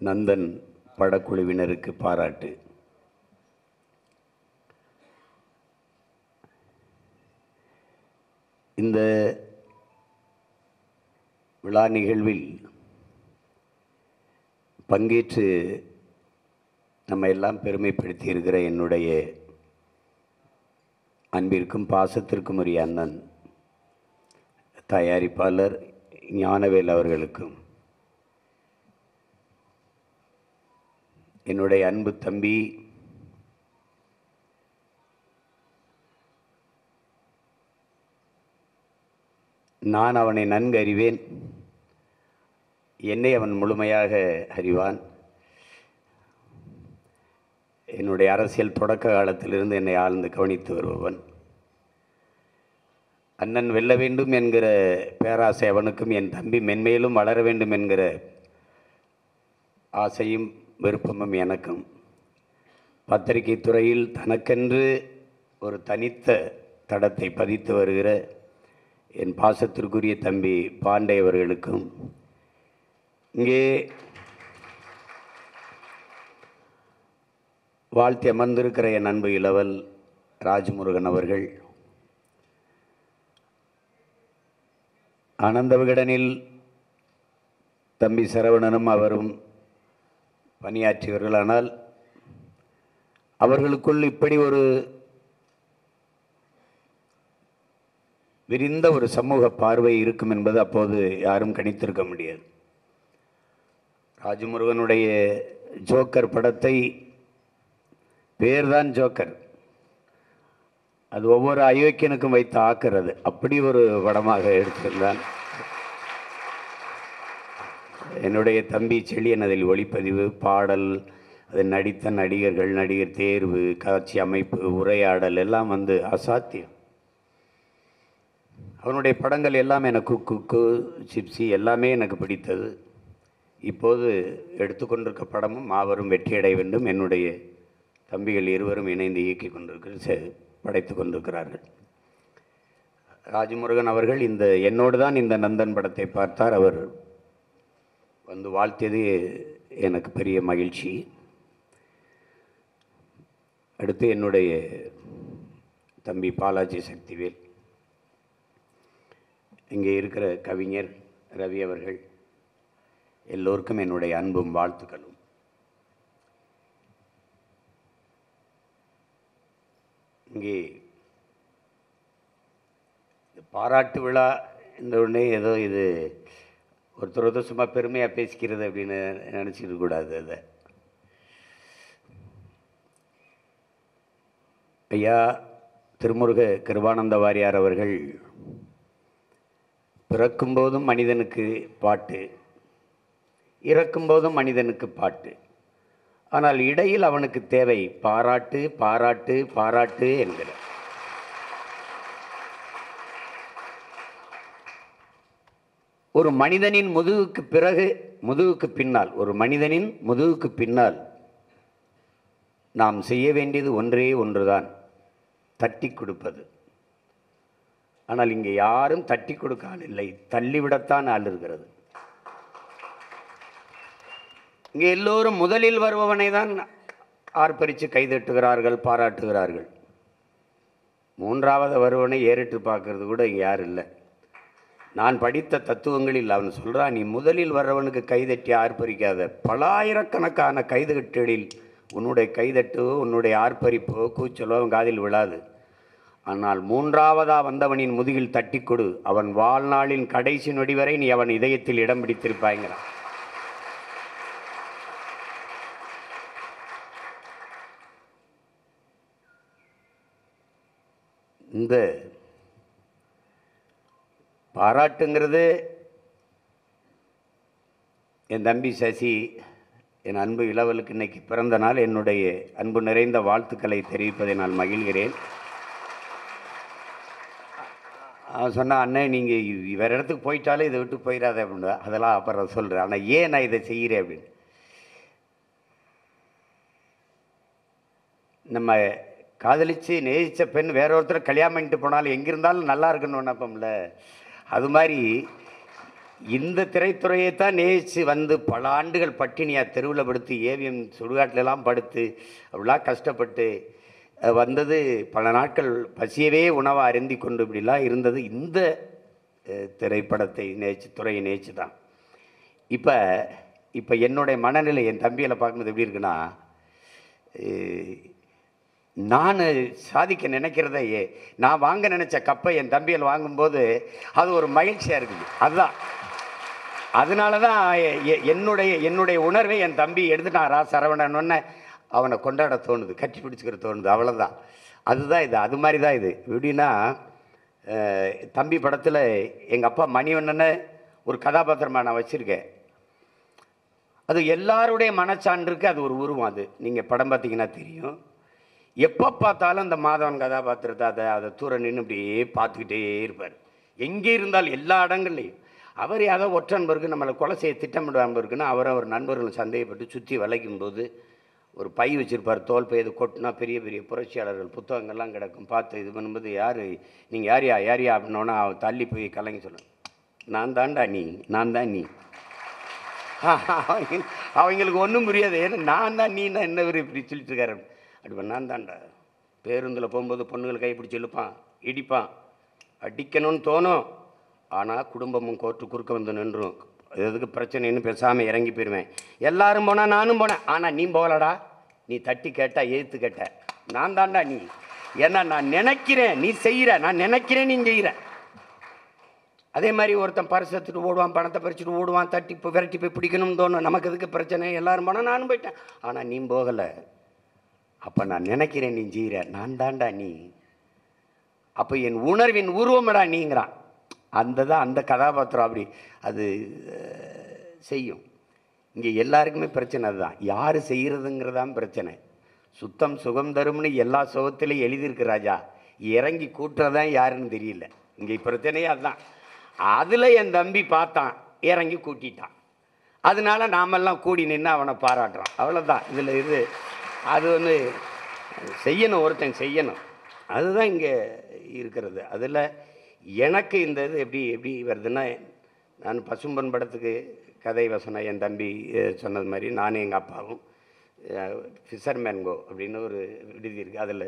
நந்தன் படக்குழுவினருக்கு பாராட்டு. இந்த விழா நிகழ்வில் பங்கேற்று நம்ம எல்லாம் பெருமைப்படுத்தி இருக்கிற என்னுடைய அன்பிற்கும் பாசத்திற்கும் உரிய அண்ணன் தயாரிப்பாளர் ஞானவேல் அவர்களுக்கும், என்னுடைய அன்பு தம்பி நான் அவனை நன்கு அறிவேன், என்னை அவன் முழுமையாக அறிவான். என்னுடைய அரசியல் தொடக்க காலத்திலிருந்து என்னை ஆழ்ந்து கவனித்து வருபவன். அண்ணன் வெல்ல வேண்டும் என்கிற பேராசை அவனுக்கும், என் தம்பி மென்மேலும் வளர வேண்டும் என்கிற ஆசையும் விருப்பமும் எனக்கும். பத்திரிகை துறையில் தனக்கென்று ஒரு தனித்த தடத்தை பதித்து வருகிற என் பாசத்திற்குரிய தம்பி பாண்டே அவர்களுக்கும், இங்கே வாழ்த்தி அமர்ந்திருக்கிற என் அன்பு இளவல் ராஜ்முருகன் அவர்கள், ஆனந்த விகடனில் தம்பி சரவணனும் அவரும் பணியாற்றியவர்கள். ஆனால் அவர்களுக்குள் இப்படி ஒரு விரிந்த ஒரு சமூக பார்வை இருக்கும் என்பது அப்போது யாரும் கணித்திருக்க முடியாது. ராஜமுருகனுடைய ஜோக்கர் படத்தை, பேர்தான் ஜோக்கர், அது ஒவ்வொரு அயோக்கியனுக்கும் வைத்து ஆக்கிறது, அப்படி ஒரு படமாக எடுத்திருந்தான். என்னுடைய தம்பி செழியன் அதில் ஒளிப்பதிவு, பாடல், அது நடித்த நடிகர்கள், நடிகர் தேர்வு, காட்சி அமைப்பு, உரையாடல் எல்லாம் அசாத்தியம். அவனுடைய படங்கள் எல்லாம் எனக்கு குக்கு, சிப்ஸி எல்லாமே எனக்கு பிடித்தது. இப்போது எடுத்துக்கொண்டிருக்க படமும் மாபெரும் வெற்றியடைய வேண்டும். என்னுடைய தம்பிகள் இருவரும் இணைந்து இயக்கி படைத்து கொண்டிருக்கிறார்கள். ராஜமுருகன் அவர்கள் என்னோடு தான் இந்த நந்தன் படத்தை பார்த்தார். அவர் வாழ்த்தியது எனக்கு பெரிய மகிழ்ச்சி. அடுத்து என்னுடைய தம்பி பாலாஜி சக்திவேல், இங்கே இருக்கிற கவிஞர் ரவி அவர்கள், எல்லோருக்கும் என்னுடைய அன்பும் வாழ்த்துக்களும். இங்கே பாராட்டு விழா இந்த உடனே ஏதோ இது ஒருத்தர் சும்மா பெருமையாக பேசிக்கிறது அப்படின்னு நினச்சிக்க கூடாது. அதை ஐயா திருமுருக கிருபானந்த வாரியார் அவர்கள், பிறக்கும்போதும் மனிதனுக்கு பாட்டு, இறக்கும்போதும் மனிதனுக்கு பாட்டு, ஆனால் இடையில் அவனுக்கு தேவை பாராட்டு, பாராட்டு, பாராட்டு என்கிற ஒரு மனிதனின் முதுகுக்கு பின்னால், ஒரு மனிதனின் முதுகுக்கு பின்னால் நாம் செய்ய வேண்டியது ஒன்றே ஒன்றுதான், தட்டி கொடுப்பது. ஆனால் இங்கே யாரும் தட்டி கொடுக்க ஆள் இல்லை, தள்ளிவிடத்தான் ஆள் இருக்கிறது. இங்கே எல்லோரும் முதலில் வருபவனை தான் ஆர்ப்பரித்து கைதட்டுகிறார்கள், பாராட்டுகிறார்கள். மூன்றாவது வருவனை ஏறிட்டு பார்க்கறது கூட இங்கே யாரும் இல்லை. நான் படித்த தத்துவங்களில் அவன் சொல்கிறான், நீ முதலில் வர்றவனுக்கு கைதட்டி ஆர்ப்பரிக்காத, பல ஆயிரக்கணக்கான கைதட்டலில் உன்னுடைய கைதட்டோ உன்னுடைய ஆர்ப்பரிப்போ கூச்சலோ அவன் காதில் விழாது. ஆனால் மூன்றாவதாக வந்தவனின் முதுகில் தட்டி கொடு, அவன் வாழ்நாளின் கடைசி நொடி வரை நீ அவன் இதயத்தில் இடம் பிடித்திருப்பாய்கிறான். இந்த பாராட்டுங்கிறது என் தம்பி சசி, என் அன்பு இளவலுக்கு இன்னைக்கு பிறந்த நாள். என்னுடைய அன்பு நிறைந்த வாழ்த்துக்களை தெரிவிப்பதை நான் மகிழ்கிறேன். அவன் சொன்னான், அண்ணன் நீங்கள் வேறு இடத்துக்கு போயிட்டாலும் இதை விட்டு போயிடாத அப்படின்னு. அதெல்லாம் அப்புறம் சொல்கிறேன், ஆனால் ஏன் நான் இதை செய்கிறேன் அப்படின்னு. நம்ம காதலித்து நேசித்த பெண் வேற ஒருத்தர் கல்யாணம் பண்ணிட்டு போனாலும் எங்கே இருந்தாலும் நல்லா இருக்குன்னு நினைப்போம்ல, அது மாதிரி இந்த திரைத்துறையை தான் நேசித்து வந்து பல ஆண்டுகள் பட்டினியாக தெருவில் படுத்து ஏவிஎம் சுடுகாட்டிலெல்லாம் படுத்து அப்படிலாம் கஷ்டப்பட்டு வந்தது. பல நாட்கள் பசியவே உணவாக அருந்தி கொண்டு இப்படிலாம் இருந்தது இந்த திரைப்படத்தை துறையை நேசித்து தான். இப்போ என்னுடைய மனநிலை என் தம்பியில் பார்க்கும்போது எப்படி இருக்குன்னா, நான் சாதிக்க நினைக்கிறதையே நான் வாங்க நினச்ச கப்பை என் தம்பியில் வாங்கும்போது அது ஒரு மகிழ்ச்சியாக இருக்குது. அதுதான், அதனால தான் என்னுடைய உணர்வை என் தம்பி எடுத்துட்டான் சரவணன்னு அவனை கொண்டாட தோணுது, கட்டி பிடிச்சிக்கிற தோணுது. அவ்வளோதான், அதுதான் இது. அது மாதிரி தான் இது. எப்படின்னா தம்பி படத்தில் எங்கள் அப்பா மணிவண்ணனை ஒரு கதாபாத்திரமாக நான் வச்சுருக்கேன். அது எல்லாருடைய மனச்சான்றுக்கு அது ஒரு உருவம். அது நீங்கள் படம் பார்த்தீங்கன்னா தெரியும். எப்போ பார்த்தாலும் அந்த மாதவன் கதாபாத்திரத்தை அதை தூர நின்று இப்படியே பார்த்துக்கிட்டே இருப்பார். எங்கே இருந்தாலும் எல்லா இடங்கள்லையும். அவர் யாரோ ஒற்ற நண்பருக்கு நம்மளை கொலை செய்ய திட்டமிடாமல் இருக்குன்னா அவர் நண்பர்கள் சந்தேகப்பட்டு சுற்றி வளைக்கும் போது ஒரு பை வச்சுருப்பார், தோல் பை. இது கொட்டினா பெரிய பெரிய புரட்சியாளர்கள் புத்தகங்கள்லாம் கிடக்கும். பார்த்து இது பண்ணும்போது யார் நீங்கள் யாரியா அப்படின்னோன்னா அவன் தள்ளி போய் கலங்கி சொல்லுவேன், நான் தான்டா நீ, நான் தான் நீ. அவங்களுக்கு ஒன்றும் புரியாது. ஏன்னா நான் தான் நீ தான் என்ன இப்படி சொல்லிட்டு இருக்காரு. அப்படி நான் தான்டா. பேருந்தில் போகும்போது பொண்ணுகள் கைப்பிடிச்சி இழுப்பான், இடிப்பான், அடிக்கணும்னு தோணும். ஆனால் குடும்பமும் கோர்ட்டு குறுக்க வந்து நின்றும். எதுக்கு பிரச்சனைன்னு பேசாமல் இறங்கி போயிடுவேன். எல்லாரும் போனால் நானும் போனேன். ஆனால் நீ போகலடா, நீ தட்டி கேட்டா எதிர்த்து கேட்ட, நான் தான்டா நீ. ஏன்னா நான் நினைக்கிறேன் நீ செய்கிற, நான் நினைக்கிறேன் நீ செய்கிற. அதே மாதிரி ஒருத்தன் பரிசு எடுத்துட்டு ஓடுவான், பணத்தை பறிச்சுட்டு ஓடுவான், தட்டி இப்போ விரட்டி போய் பிடிக்கணும்னு தோணும். நமக்கு எதுக்கு பிரச்சனை, எல்லாரும் போனால் நானும் போயிட்டேன். ஆனால் நீ போகலை. அப்போ நான் நினைக்கிறேன் நீ செய்கிற, நான் தான்டா நீ. அப்போ என் உணர்வின் உருவமடா நீங்கிறான். அந்த கதாபாத்திரம் அப்படி அது செய்யும். இங்கே எல்லாருக்குமே பிரச்சனை அதுதான், யார் செய்கிறதுங்கிறதான் பிரச்சனை. சுத்தம் சுகம் தரும்னு எல்லா சுகத்திலையும் எழுதியிருக்கு ராஜா, இறங்கி கூட்டுறதான் யாருன்னு தெரியல. இங்கே பிரச்சனையே அதுதான். அதில் என் தம்பி பார்த்தான், இறங்கி கூட்டிட்டான். அதனால நாமெல்லாம் கூடி நின்று அவனை பாராட்டுறான். அவ்வளோதான் இதில் இது. அது செய்யணும், ஒருத்தன் செய்யணும். அதுதான் இங்கே இருக்கிறது. அதில் எனக்கு இந்த இது எப்படி வருதுன்னா, நான் பசும்பொன் படத்துக்கு கதை வசனம் என் தம்பி சொன்னது மாதிரி நானும் எங்கள் அப்பாவும் ஃபிஷர்மேன் கோ அப்படின்னு ஒரு விடுதி இருக்குது. அதில்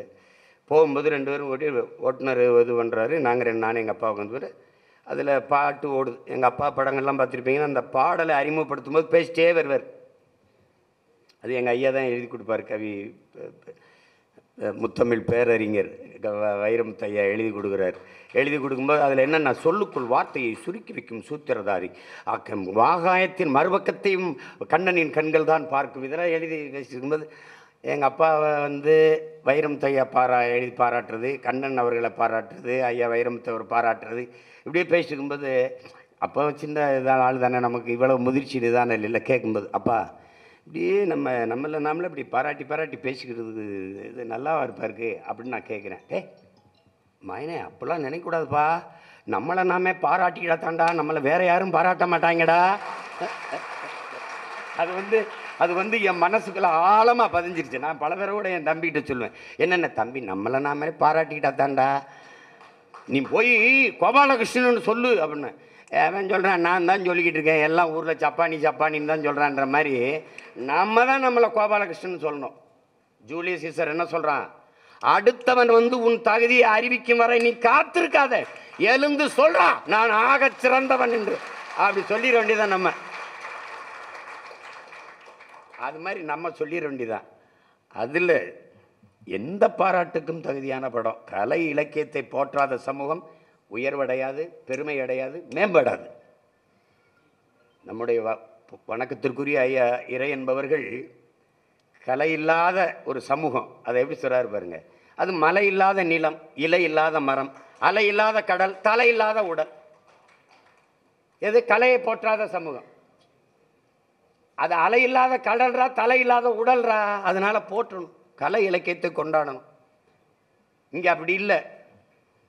போகும்போது 2 பேரும் ஓட்டுநர் இது பண்ணுறாரு, நானும் எங்கள் அப்பா வந்து அதில் பாட்டு ஓடுது. எங்கள் அப்பா படங்கள்லாம் பார்த்துருப்பீங்கன்னா அந்த பாடலை அறிமுகப்படுத்தும் போது பேசிட்டே வருவார். அது எங்கள் ஐயா தான் எழுதி கொடுப்பார். கவி முத்தமிழ் பேரறிஞர் வைரமுத்து ஐயா எழுதி கொடுக்குறார். எழுதி கொடுக்கும்போது அதில் என்னென்ன, சொல்லுக்குள் வார்த்தையை சுருக்கி வைக்கும் சூத்திரதாரி, வாகாயத்தின் மறுபக்கத்தையும் கண்ணனின் கண்கள் தான் பார்க்கும், இதெல்லாம் எழுதி பேசியிருக்கும்போது எங்கள் அப்பாவை வைரமுத்து ஐயா எழுதி பாராட்டுறது, கண்ணன் அவர்களை பாராட்டுறது, ஐயா வைரமுத்து அவர் பாராட்டுறது, இப்படியே பேசியிருக்கும்போது அப்போ சின்ன இதான ஆள் தானே, நமக்கு இவ்வளோ முதிர்ச்சி இதுதானே இல்லை. கேட்கும்போது அப்பா இப்படியே நாமளே இப்படி பாராட்டி பேசிக்கிறது இது நல்லாவா இருப்பாருக்கு அப்படின்னு நான் கேட்குறேன். மயனே அப்படிலாம் நினைக்கக்கூடாதுப்பா, நம்மளை நாமே பாராட்டிக்கிடா தாண்டா, நம்மளை வேறு யாரும் பாராட்ட மாட்டாங்கடா. அது என் மனசுக்குள்ள ஆழமாக பதிஞ்சிருச்சு. நான் பல பேரை கூட என் தம்பிகிட்ட சொல்லுவேன், என்னென்ன தம்பி நம்மளை நாமே பாராட்டிக்கிட்டா தாண்டா, நீ போய் கோபாலகிருஷ்ணன்னு சொல்லு அப்படின்னு. அவன் சொல்கிறான், நான் தான் சொல்லிக்கிட்டு இருக்கேன், எல்லாம் ஊரில் சப்பானின்னு தான் சொல்கிறான்ற மாதிரி நம்ம தான் நம்மளை கோபாலகிருஷ்ணன் சொல்லணும். ஜூலியஸ் சீசர் என்ன சொல்கிறான், அடுத்தவன் உன் தகுதியை அறிவிக்கும் வரை நீ காத்திருக்காத, எழுந்து சொல்கிறான் நான் ஆக சிறந்தவன் என்று. அப்படி சொல்லிட வேண்டியதான் நம்ம. அது மாதிரி நம்ம சொல்லிட வேண்டியதான். அதில் எந்த பாராட்டுக்கும் தகுதியான படம். கலை இலக்கியத்தை போற்றாத சமூகம் உயர்வடையாது, பெருமை அடையாது, மேம்படாது. நம்முடைய வணக்கத்திற்குரிய ஐயா இறை என்பவர்கள் கலை இல்லாத ஒரு சமூகம், அதை எப்படி சொல்கிறாரு பாருங்க. அது மலை இல்லாத நிலம், இலை இல்லாத மரம், அலை இல்லாத கடல், தலை இல்லாத உடல். எது கலையை போற்றாத சமூகம். அது அலை இல்லாத கடல்ரா, தலை இல்லாத உடல்ரா, அதனால போற்றணும், கலை இலக்கியத்தை கொண்டாடணும். இங்கே அப்படி இல்லை.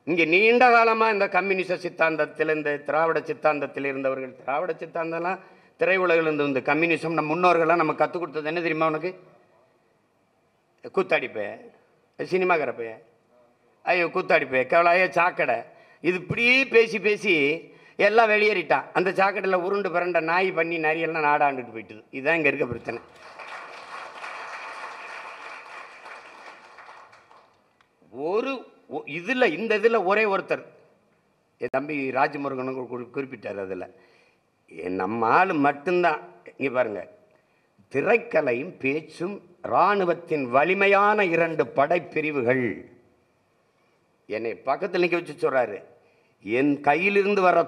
இங்கே நீண்ட காலமாக இந்த கம்யூனிச சித்தாந்தத்தில், இந்த திராவிட சித்தாந்தத்தில் இருந்தவர்கள், திராவிட சித்தாந்தம்லாம் திரையுலகில் இந்த கம்யூனிசம் நம்ம முன்னோர்கள்லாம் நம்ம கற்றுக் கொடுத்தது என்ன தெரியுமா உனக்கு? கூத்தாடிப்பேன், சினிமாக்காரப்பைய, ஐயோ கூத்தாடிப்பேன், கேவலாய சாக்கடை, இது இப்படியே பேசி எல்லாம் வெளியேறிட்டான். அந்த சாக்கடையில் உருண்டு பிறண்ட நாய் பண்ணி நரியெல்லாம் நாடாண்டுட்டு போயிட்டுது. இதுதான் இங்கே இருக்க பிரச்சனை. ஒரு இதில் இந்த இதில் ஒரே ஒருத்தர் என் தம்பி ராஜமுருகனுக்கு குறிப்பிட்டார். அதில் நம்ம ஆள் மட்டும்தான். இங்கே பாருங்க, திரைக்கலையும் பேச்சும் இராணுவத்தின் வலிமையான 2 படைப்பிரிவுகள். என்னை பக்கத்தில் நிற்க வச்சு சொல்கிறாரு, என் கையிலிருந்து வர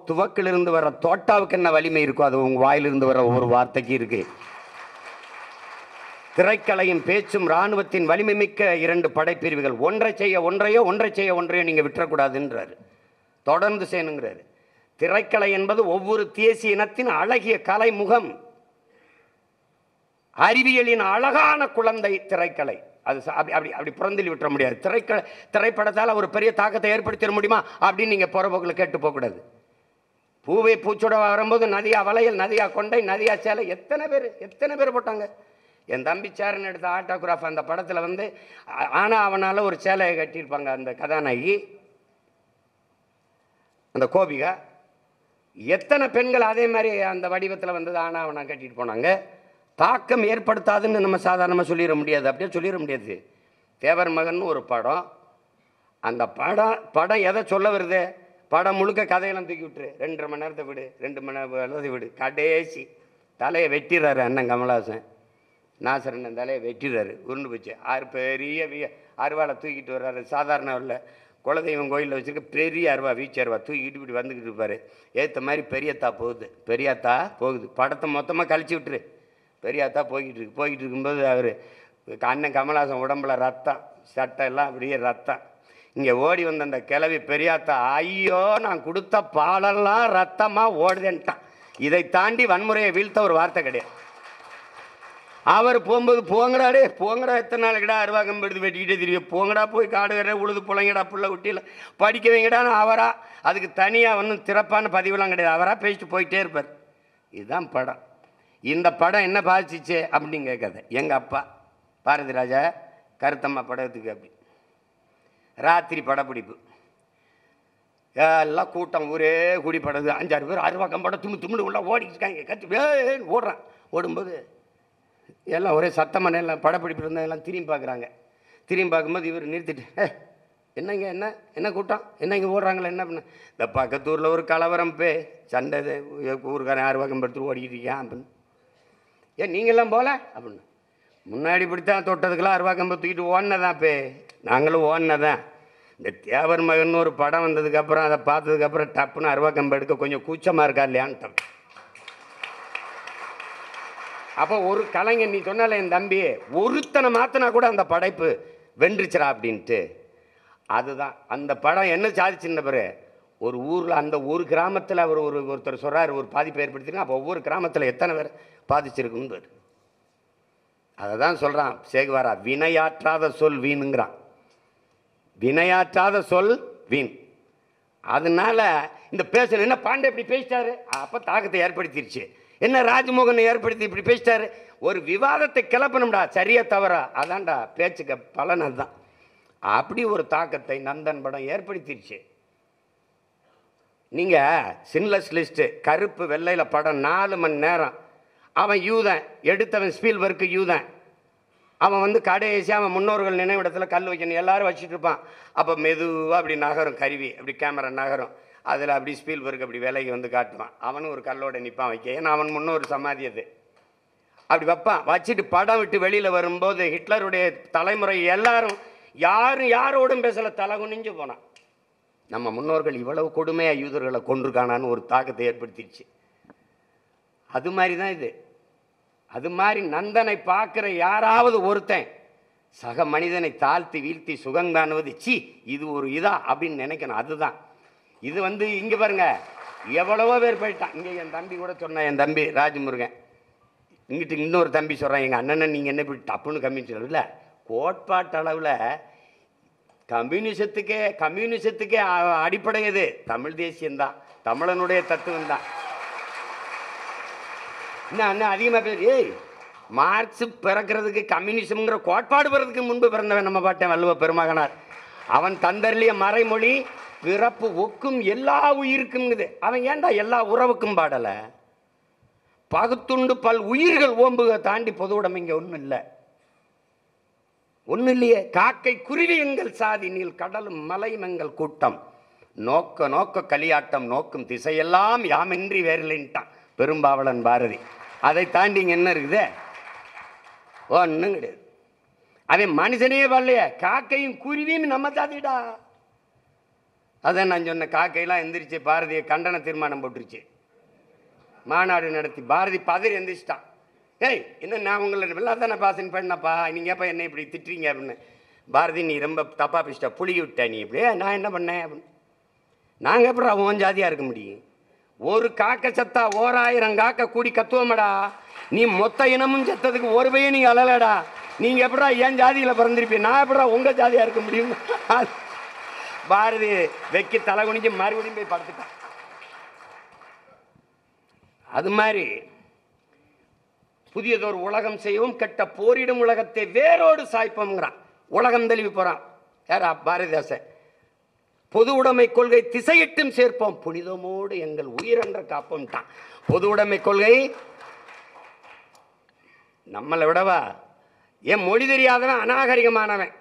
துவக்கிலிருந்து வர தோட்டாவுக்கு என்ன வலிமை இருக்கோ அது உங்கள் வாயிலிருந்து வர ஒவ்வொரு வார்த்தைக்கு இருக்கு. திரைக்கலையும் பேச்சும் இராணுவத்தின் வலிமை மிக்க 2 படைப்பிரிவுகள். ஒன்றை செய்ய ஒன்றையோ நீங்கள் விட்டுறக்கூடாதுன்றாரு. தொடர்ந்து செய்யணுங்கிறாரு. திரைக்கலை என்பது ஒவ்வொரு தேசிய இனத்தின் அழகிய கலை முகம், அறிவியலின் அழகான குழந்தை திரைக்கலை. அது அப்படி அப்படி புறந்தள்ளி விட்டுற முடியாது. திரைப்படத்தால் ஒரு பெரிய தாக்கத்தை ஏற்படுத்திட முடியுமா அப்படின்னு நீங்கள் புறப்போக்கில் கேட்டு போகக்கூடாது. பூவை பூச்சோட வரும்போது நதியா வளையல், நதியா கொண்டை, நதியா சேலை, எத்தனை பேர் போட்டாங்க. என் தம்பி சேரன் எடுத்த ஆட்டோகிராஃப் அந்த படத்தில் வந்து ஆனால் அவனால் ஒரு சேலையை கட்டியிருப்பாங்க அந்த கதாநாயகி, அந்த கோபிகா. எத்தனை பெண்கள் அதே மாதிரி அந்த வடிவத்தில் வந்தது ஆனால் அவனை கட்டிட்டு போனாங்க. தாக்கம் ஏற்படுத்தாதுன்னு நம்ம சாதாரணமாக சொல்லிட முடியாது, அப்படியே சொல்லிட முடியாது. தேவர் மகன் ஒரு படம், அந்த படம் எதை சொல்ல வருது? படம் முழுக்க கதையெல்லாம் தூக்கி விட்டுரு, 2.5 மணி நேரத்தை விடு, 2 மணி நேரத்தை விடு. கடைசி தலையை வெட்டிடுறாரு அண்ணன் கமலஹாசன். நாசரன் தலையை வெட்டிடுறாரு, உருண்டு போச்சு. பெரிய அருவாளை தூக்கிட்டு வர்றாரு. சாதாரண இல்லை, குலதெய்வம் கோயிலில் வச்சுருக்க பெரிய அருவா, வீச்சு அருவா தூக்கிட்டு இப்படி வந்துக்கிட்டு இருப்பார். ஏற்ற மாதிரி பெரியத்தா போகுது. படத்தை மொத்தமாக கழிச்சு விட்டுரு. பெரியாத்தா போய்கிட்டு இருக்கும்போது அவர் அண்ணன் கமலஹாசன் உடம்புல ரத்தம், சட்டை எல்லாம் அப்படியே ரத்தம். இங்கே ஓடி வந்த அந்த கிளவி பெரியாத்தா, ஐயோ நான் கொடுத்த பாலெல்லாம் ரத்தமாக ஓடுதேன்ட்டான். இதை தாண்டி வன்முறையை வீழ்த்த ஒரு வார்த்தை கிடையாது. அவர் போகும்போது போங்கடா எத்தனை நாளைக்குடா அருவா கம்பெடுத்து வெட்டிக்கிட்டே தெரியும், போங்கடா போய் காடு வேற உழுது பிள்ளைங்கடா புள்ள குட்டியில் படிக்க வைங்கடான்னு அவரா, அதுக்கு தனியாக ஒன்றும் சிறப்பான பதிவெல்லாம் கிடையாது, அவராக பேசிட்டு போயிட்டே இருப்பார். இதுதான் படம். இந்த படம் என்ன பாதிச்சிச்சு அப்படின்னு கேட்காத. எங்கள் அப்பா பாரதி ராஜா கருத்தம்மா படத்துக்கு அப்படி ராத்திரி படப்பிடிப்பு, எல்லாம் கூட்டம் ஊரே கூடி படுது. 5-6 பேர் அருவா கம்படம் தும்முன்னு உள்ள ஓடிக்கிட்டு இருக்காங்க. கத்தி ஓடுறான். ஓடும்போது எல்லாம் ஒரே சத்தமான எல்லாம் படப்பிடிப்பு இருந்தால் எல்லாம் திரும்பி பார்க்குறாங்க. திரும்பி பார்க்கும்போது இவர் நிறுத்திட்டு, என்னங்க என்ன கூட்டம், என்ன இங்கே ஓடுறாங்களே, என்ன பண்ண? இந்த பக்கத்தூரில் ஒரு கலவரம் சண்டை, ஊருக்காரன் அருவா கம்பெடுத்து ஓடிக்கிட்டு இருக்கான் அப்படின்னு. நீங்கள்லாம் போகல அப்படின்னு. முன்னாடி இப்படித்தான் தொட்டதுக்கெல்லாம் அருவா கம்பை தூக்கிட்டு ஓடினதான் நாங்களும் ஓடினதான். இந்த தேவர் மகன் ஒரு படம் வந்ததுக்கப்புறம் அதை பார்த்ததுக்கப்புறம் டப்புன்னு அருவா கம்பை எடுக்க கொஞ்சம் கூச்சமாக இருக்கா இல்லையான்னு. அப்போ ஒரு கலைஞன், நீ சொன்னால என் தம்பி, ஒருத்தனை மாற்றினா கூட அந்த படைப்பு வென்றுச்சுரா அப்படின்ட்டு. அதுதான் அந்த படம் என்ன சாதிச்சுன்ன பிறகு ஒரு ஊரில் அந்த ஒரு கிராமத்தில் அவர் ஒருத்தர் சொல்கிறார் ஒரு பாதிப்பை ஏற்படுத்தினா, அப்போ ஒவ்வொரு கிராமத்தில் எத்தனை பேர் பாதிச்சிருக்குன்னு. அதை தான் சொல்கிறான் சேகுவாரா, வினையாற்றாத சொல் வீணுங்கிறான். வினையாற்றாத சொல் வீண். அதனால இந்த பேசணும் என்ன பாண்டே இப்படி பேசிட்டாரு, அப்போ தாக்கத்தை ஏற்படுத்திடுச்சு. என்ன ராஜ்மோகன் ஏற்படுத்தி இப்படி பேசிட்டாரு, ஒரு விவாதத்தை கிளப்பணும்டா, சரியா தவறா, அதான்டா பேச்சுக்க பலன். அதுதான் அப்படி ஒரு தாக்கத்தை நந்தன் படம் ஏற்படுத்திடுச்சு. நீங்கள் சின்லெஸ் லிஸ்ட்டு கருப்பு வெள்ளையில் படம் 4 மணி நேரம். அவன் யூதன், எடுத்தவன் ஸ்பீல்பர்க்கு யூதன். அவன் வந்து கடைசி அவன் முன்னோர்கள் நினைவிடத்தில் கல் வைக்கணும் எல்லாரும் வச்சுட்டு இருப்பான். அப்போ மெதுவாக அப்படி நகரும் கருவி, அப்படி கேமரா நகரும். அதில் அப்படி ஸ்பீல்பர்க் அப்படி விலைக்கு வந்து காட்டுவான். அவனும் ஒரு கல்லோட நிற்பான் வைக்க, ஏன்னா அவன் முன்னோர் சமாதி அது. அப்படி வைப்பான். வச்சுட்டு படம் விட்டு வெளியில் வரும்போது ஹிட்லருடைய தலைமுறை எல்லாரும் யாரோடும் பேசலை, தலை குனிஞ்சு போனான். நம்ம முன்னோர்கள் இவ்வளவு கொடுமையாக யூதர்களை கொண்டிருக்கானான்னு ஒரு தாக்கத்தை ஏற்படுத்திடுச்சு. அது மாதிரி தான் இது. அது மாதிரி நந்தனை பார்க்குற யாராவது ஒருத்தன் சக மனிதனை தாழ்த்தி வீழ்த்தி சுகங்காணுவது இது ஒரு இதா அப்படின்னு நினைக்கணும். அதுதான் இது. வந்து இங்கே பாருங்க எவ்வளவோ பேர் போயிட்டான். இங்கே என் தம்பி கூட சொன்னேன், என் தம்பி ராஜமுருகன். இங்கிட்டு இன்னொரு தம்பி சொல்கிறேன், எங்கள் அண்ணனை நீங்கள் என்ன இப்படி டப்புன்னு கம்யூனிஸ்ட் இல்லை, கோட்பாட்டு அளவில் கம்யூனிசத்துக்கே அடிப்படை எது? தமிழ் தேசியம்தான், தமிழனுடைய தத்துவம் தான். இன்னும் அண்ணன் அதிகமாக பேர் மார்க்ஸ் பிறக்கிறதுக்கு கம்யூனிசம்ங்கிற கோட்பாடு பிறதுக்கு முன்பு பிறந்தவன் நம்ம பாட்டேன் வள்ளுவ பெருமகனார். அவன் தந்தர்லிய மறைமொழி பிறப்பு ஒக்கும் எல்லா உயிருக்குங்குது. அவன் ஏன்டா எல்லா உறவுக்கும் பாடலை? பகுத்துண்டு பல் உயிர்கள் ஓம்புக தாண்டி பொது உடைமை இங்கே ஒன்றும் இல்லை, ஒன்றும் இல்லையே. காக்கை குருவி எங்கள் சாதி, நீல் கடலும் மலையும் எங்கள் கூட்டம், நோக்க நோக்க களியாட்டம் நோக்கும் திசையெல்லாம் யாமின்றி வேறில்லைன்ட்டான் பெரும்பாவளன் பாரதி. அதை தாண்டி இங்கே என்ன இருக்குது? ஒன்றும் கிடையாது. அவன் மனுஷனே வரலையே, காக்கையும் குருவியும் நம்ம சாதிடா. அதான் நான் சொன்ன, காக்கையெல்லாம் எந்திரிச்சு பாரதியை கண்டன தீர்மானம் போட்டுருச்சு, மாநாடு நடத்தி. பாரதி பதறி எந்திரிச்சிட்டான். ஏய், என்ன நான் உங்களை வெள்ளாதானே பாசன் பண்ணப்பா, நீங்கள் எப்போ என்ன இப்படி திட்டுறீங்க அப்படின்னு. பாரதி, நீ ரொம்ப தப்பாக பேசிட்டா, புளிகி விட்ட நீ இப்படியே. நான் என்ன பண்ணேன் அப்படின்னு. நாங்கள் எப்படி அவன் ஜாதியாக இருக்க முடியும்? ஒரு காக்கை சத்தா 1000 காக்கை கூடி கத்துவோமடா. நீ மொத்த இனமும் செத்ததுக்கு ஒரு பையன் நீங்கள் அழலடா. நீங்கள் எப்படா என் ஜாதியில் பிறந்திருப்பீங்க, நான் எப்படா உங்கள் ஜாதியாக இருக்க முடியும்? பாரதி வெக்கி தலை குனிஞ்சு மறுபடியும் போய் படுத்துட்டான். அது மாதிரி புதியதொரு உலகம் செய்யவும், கெட்ட போரிடும் உலகத்தை வேரோடு சாய்ப்போம்ங்கிறான். உலகம் தெளிவு போறான் யாரா? பாரதிதாசன். பொது உடைமை கொள்கை திசையிட்டும் சேர்ப்போம், புனிதமோடு எங்கள் உயிரென்ற காப்போம்ட்டான். பொது உடைமை கொள்கை நம்மளை விடவா? ஏன் மொழி தெரியாதவன் அநாகரிகமானவன்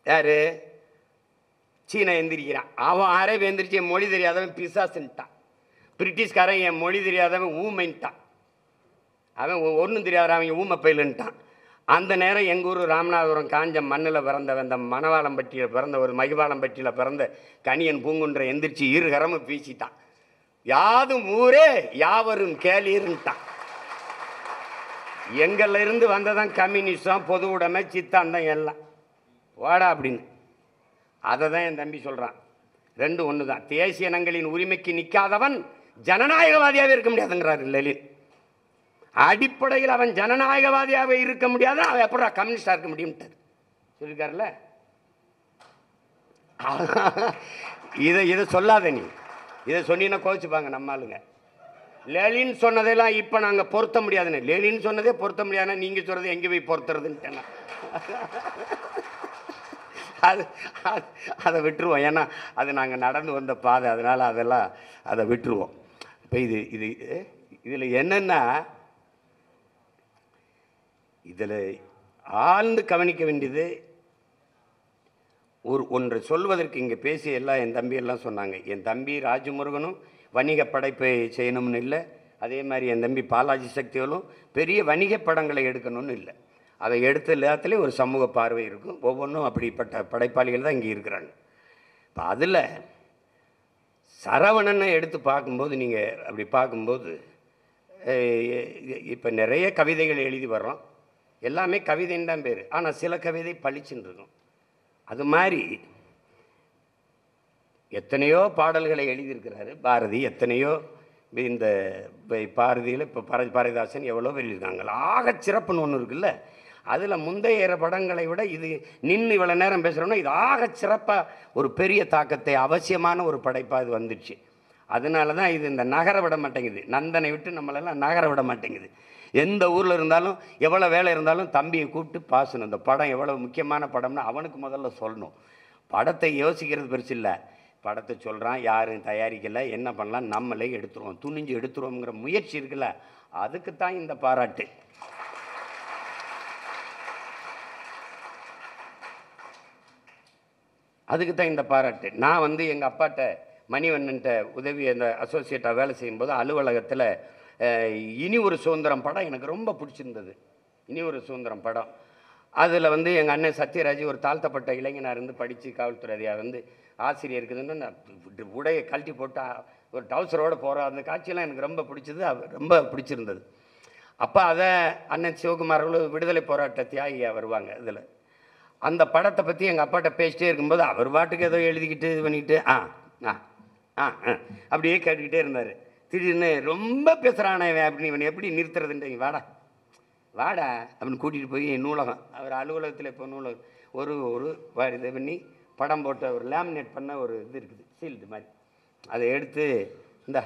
யாரு? சீனா எந்திரிக்கிறான். அவன் அரேபிய எந்திரிச்சு என் மொழி தெரியாதவன் பிசாசுன்ட்டான். பிரிட்டிஷ்காரன் என் மொழி தெரியாதவன் ஊமைன்ட்டான். அவன் ஒன்றும் தெரியாத அவங்க ஊமை பயிலுன்ட்டான். அந்த நேரம் எங்கள் ஊர் ராமநாதபுரம் காஞ்ச மண்ணில் பிறந்தவன், இந்த மணவாளம்பட்டியில் பிறந்த ஒரு மகிவாளம்பட்டியில் பிறந்த கணியன் பூங்குன்ற எந்திரிச்சு இருகரமும் பீச்சிட்டான். யாதும் ஊரே யாவரும் கேளீர்ன்ட்டான். எங்களில் இருந்து வந்ததான் கம்யூனிஸ்டம், பொது உடைமை, சித்தாந்தம் எல்லாம் வாடா அப்படின்னு. அதை தான் என் தம்பி சொல்கிறான். ரெண்டு ஒன்று தான். தேசிய இனங்களின் உரிமைக்கு நிற்காதவன் ஜனநாயகவாதியாகவே இருக்க முடியாதுங்கிறார் லெனின். அடிப்படையில் அவன் ஜனநாயகவாதியாக இருக்க முடியாத, அவன் எப்படா கம்யூனிஸ்டாக இருக்க முடியும்ட்டு சொல்லியிருக்காருல்ல. இதை சொல்லாத நீ, இதை சொன்னீங்கன்னா கோச்சுப்பாங்க நம்ம ஆளுங்க. லெனின் சொன்னதெல்லாம் இப்போ நாங்கள் பொருத்த முடியாதுன்னு. லெனின் சொன்னதே பொருத்த முடியாதுன்னா நீங்கள் சொல்கிறது எங்கே போய் பொருத்துறதுன்ட்டு அதை விட்டுருவோம். ஏன்னா அது நாங்கள் நடந்து வந்த பாதை, அதனால் அதெல்லாம் அதை விட்டுருவோம். இப்போ இதில் என்னென்னா, இதில் ஆழ்ந்து கவனிக்க வேண்டியது ஒன்றை சொல்வதற்கு இங்கே பேசிய எல்லாம் என் தம்பி எல்லாம் சொன்னாங்க. என் தம்பி ராஜமுருகனும் வணிக படைப்பை செய்யணும்னு இல்லை, அதே மாதிரி என் தம்பி பாலாஜி சக்திகளும் பெரிய வணிக படங்களை எடுக்கணும்னு இல்லை. அதை எடுத்த எல்லாத்துலேயும் ஒரு சமூக பார்வை இருக்கும். ஒவ்வொன்றும் அப்படிப்பட்ட படைப்பாளிகள் தான் இங்கே இருக்கிறாங்க. இப்போ அதில் சரவணனை எடுத்து பார்க்கும்போது, நீங்கள் அப்படி பார்க்கும்போது, இப்போ நிறைய கவிதைகள் எழுதி வர்றோம், எல்லாமே கவிதைன்னு தான் பேர். ஆனால் சில கவிதை பளிச்சுன்னு இருக்கும். அது மாதிரி எத்தனையோ பாடல்களை எழுதியிருக்கிறாரு பாரதி. எத்தனையோ இந்த பாரதியில் இப்போ பாரதிதாசன் எவ்வளோ எழுதியிருக்காங்க. ஆகச் சிறப்புன்னு ஒன்று இருக்குல்ல, அதில் முந்தைய படங்களை விட இது நின்று இவ்வளோ நேரம் பேசுகிறோன்னா இது ஆகச் சிறப்பாக ஒரு பெரிய தாக்கத்தை, அவசியமான ஒரு படைப்பாக இது வந்துடுச்சு. அதனால தான் இது இந்த நகர விட மாட்டேங்குது. நந்தனை விட்டு நம்மளெல்லாம் நகர விட மாட்டேங்குது. எந்த ஊரில் இருந்தாலும் எவ்வளோ வேலை இருந்தாலும் தம்பியை கூப்பிட்டு பாசணும். இந்த படம் எவ்வளோ முக்கியமான படம்னு அவனுக்கு முதல்ல சொல்லணும். படத்தை யோசிக்கிறது பெருசு இல்லை, படத்தை சொல்கிறான், யாரும் தயாரிக்கலை, என்ன பண்ணலாம், நம்மளே எடுத்துருவோம், துணிஞ்சு எடுத்துருவோங்கிற முயற்சி இருக்குல்ல, அதுக்குத்தான் இந்த பாராட்டு. அதுக்கு தான் இந்த பாராட்டு. நான் எங்கள் அப்பாட்ட மணிவண்ணன்ட்ட உதவி அந்த அசோசியேட்டாக வேலை செய்யும்போது அலுவலகத்தில் இனி ஒரு சுதந்திரம் படம் எனக்கு ரொம்ப பிடிச்சிருந்தது. இனி ஒரு சுதந்திரம் படம். அதில் எங்கள் அண்ணன் சத்யராஜ் ஒரு தாழ்த்தப்பட்ட இளைஞனாக இருந்து படித்து காவல்துறை அதிகாரி ஆசிரியர் இருக்குதுன்னு நான் உடையை கழட்டி போட்டு ஒரு டவுசரோடு போகிற அந்த காட்சியெல்லாம் எனக்கு ரொம்ப பிடிச்சது, ரொம்ப பிடிச்சிருந்தது. அப்போ அதை அண்ணன் சிவகுமார் அவர்கள் விடுதலை போராட்ட தியாகியாக வருவாங்க. இதில் அந்த படத்தை பற்றி எங்கள் அப்பாட்ட பேசிட்டே இருக்கும்போது அவர் பாட்டுக்கு ஏதோ எழுதிக்கிட்டு இது பண்ணிக்கிட்டு அப்படியே கேட்டுக்கிட்டே இருந்தார். திடீர்னு ரொம்ப பேசுகிறானே அப்படின்னு, இவன் எப்படி நிறுத்துறதுன்றீங்க, வாடா வாடா அப்படின்னு கூட்டிகிட்டு போய் நூலகம், அவர் அலுவலகத்தில் இப்போ நூலகம் ஒரு இது பண்ணி படம் போட்ட ஒரு லேமினேட் பண்ண ஒரு இது இருக்குது, சீல்டு மாதிரி, அதை எடுத்து இந்தா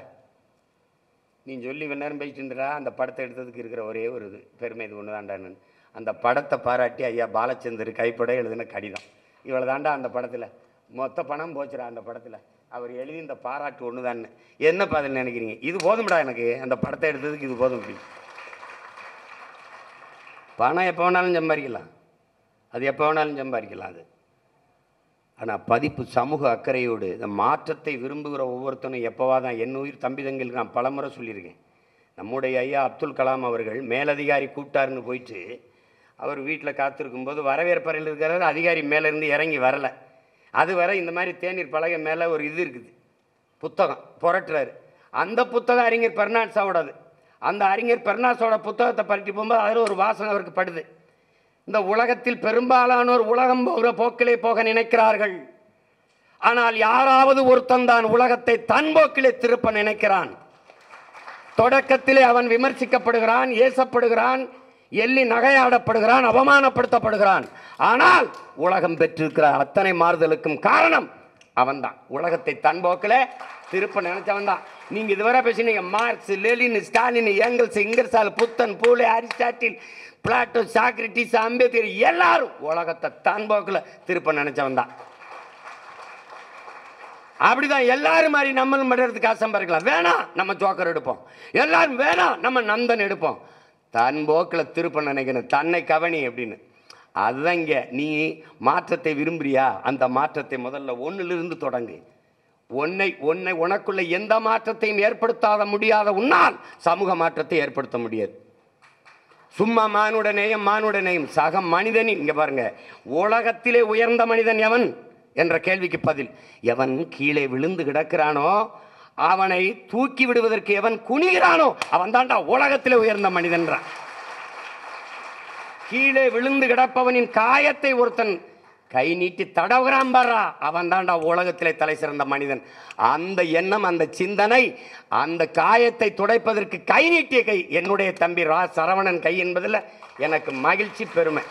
நீ சொல்லி நேரம் பேசிட்டு இருந்துடா, அந்த படத்தை எடுத்ததுக்கு இருக்கிற ஒரே ஒரு இது பெருமை இது ஒன்று தாண்டான்னு. அந்த படத்தை பாராட்டி ஐயா பாலச்சந்தர் கைப்பட எழுதின கடிதம், இவ்வளோ தாண்டா அந்த படத்தில் மொத்த பணம் போச்சுடா அந்த படத்தில். அவர் எழுதி இந்த பாராட்டு ஒன்று தான். என்ன பதில் நினைக்கிறீங்க? இது போதும்டா எனக்கு, அந்த படத்தை எடுத்ததுக்கு இது போதும். அப்படி பணம் எப்போ வேணாலும் சம்பாதிக்கலாம், அது எப்போ வேணாலும் சம்பாதிக்கலாம் அது. ஆனால் பதிப்பு சமூக அக்கறையோடு இந்த மாற்றத்தை விரும்புகிற ஒவ்வொருத்தனும் எப்போவா தான் என் உயிர் தம்பி தங்களுக்கு நான் பலமுறை சொல்லியிருக்கேன். நம்முடைய ஐயா அப்துல் கலாம் அவர்கள் மேலதிகாரி கூப்பிட்டாருன்னு போயிட்டு அவர் வீட்டில் காத்திருக்கும்போது வரவேற்பறையில் இருக்கிறார். அதிகாரி மேலேருந்து இறங்கி வரலை. அது வரை இந்த மாதிரி தேநீர் பலகை மேலே ஒரு இது இருக்குது, புத்தகம் புரட்டுறாரு. அந்த புத்தகம் அறிஞர் பெர்னாட்ஸாவோடது. அந்த அறிஞர் பெர்னாட்ஸோட புத்தகத்தை பரட்டி போகும்போது அதில் ஒரு வாசனை அவருக்கு படுது. இந்த உலகத்தில் பெரும்பாலானோர் உலகம் போகிற போக்கிலே போக நினைக்கிறார்கள். ஆனால் யாராவது ஒருத்தன் தான் உலகத்தை தன் போக்கிலே திருப்ப நினைக்கிறான். தொடக்கத்திலே அவன் விமர்சிக்கப்படுகிறான், ஏசப்படுகிறான், எள்ளி நகையாடப்படுகிறான், அவமானப்படுத்தப்படுகிறான். ஆனால் உலகம் பெற்றிருக்கிற அத்தனை மாறுதலுக்கும் காரணம் அவன்தான். உலகத்தை தன் போக்கில் திருப்ப நினைச்சவன் தான். நீங்க இதுவரை பேசினீங்க Marx, Lenin, Stalin, Engels, Ingersoll, Buddhan, Phule, Aristotle, Plato, Socrates, Ambedkar எல்லாரும் உலகத்தை தன் போக்கில் திருப்ப நினைச்சவன் தான். அப்படிதான் எல்லாரும் மாதிரி நம்மளும் பண்ணுறதுக்கு ஆசைப்பா வேணாம் நம்ம ஜோக்கர் எடுப்போம், எல்லாரும் வேணாம் நம்ம நந்தன் எடுப்போம். தன் போக்கில் திருப்ப நினைக்கணும், தன்னை கவனி அப்படின்னு. அதுதான் இங்கே. நீ மாற்றத்தை விரும்புறியா? அந்த மாற்றத்தை முதல்ல ஒன்னிலிருந்து தொடங்கு. உனக்குள்ள எந்த மாற்றத்தையும் ஏற்படுத்தாத முடியாத உன்னால் சமூக மாற்றத்தை ஏற்படுத்த முடியாது. சும்மா மானுடனேயும் சக மனிதனின். இங்க பாருங்க, உலகத்திலே உயர்ந்த மனிதன் எவன் என்ற கேள்விக்கு பதில், எவன் கீழே விழுந்து கிடக்கிறானோ அவனை தூக்கி விடுவதற்கு எவன் குனிகிறானோ அவன் தாண்டா உலகத்திலே உயர்ந்த மனிதன்றான். கீழே விழுந்து கிடப்பவனின் காயத்தை ஒருத்தன் கை நீட்டி தடவுகிறான் பாரா, அவன் தாண்டா உலகத்திலே தலை சிறந்த மனிதன். அந்த எண்ணம், அந்த சிந்தனை, அந்த காயத்தை துடைப்பதற்கு கை நீட்டிய கை என்னுடைய தம்பி சரவணன் கை என்பதில் எனக்கு மகிழ்ச்சி, பெருமை.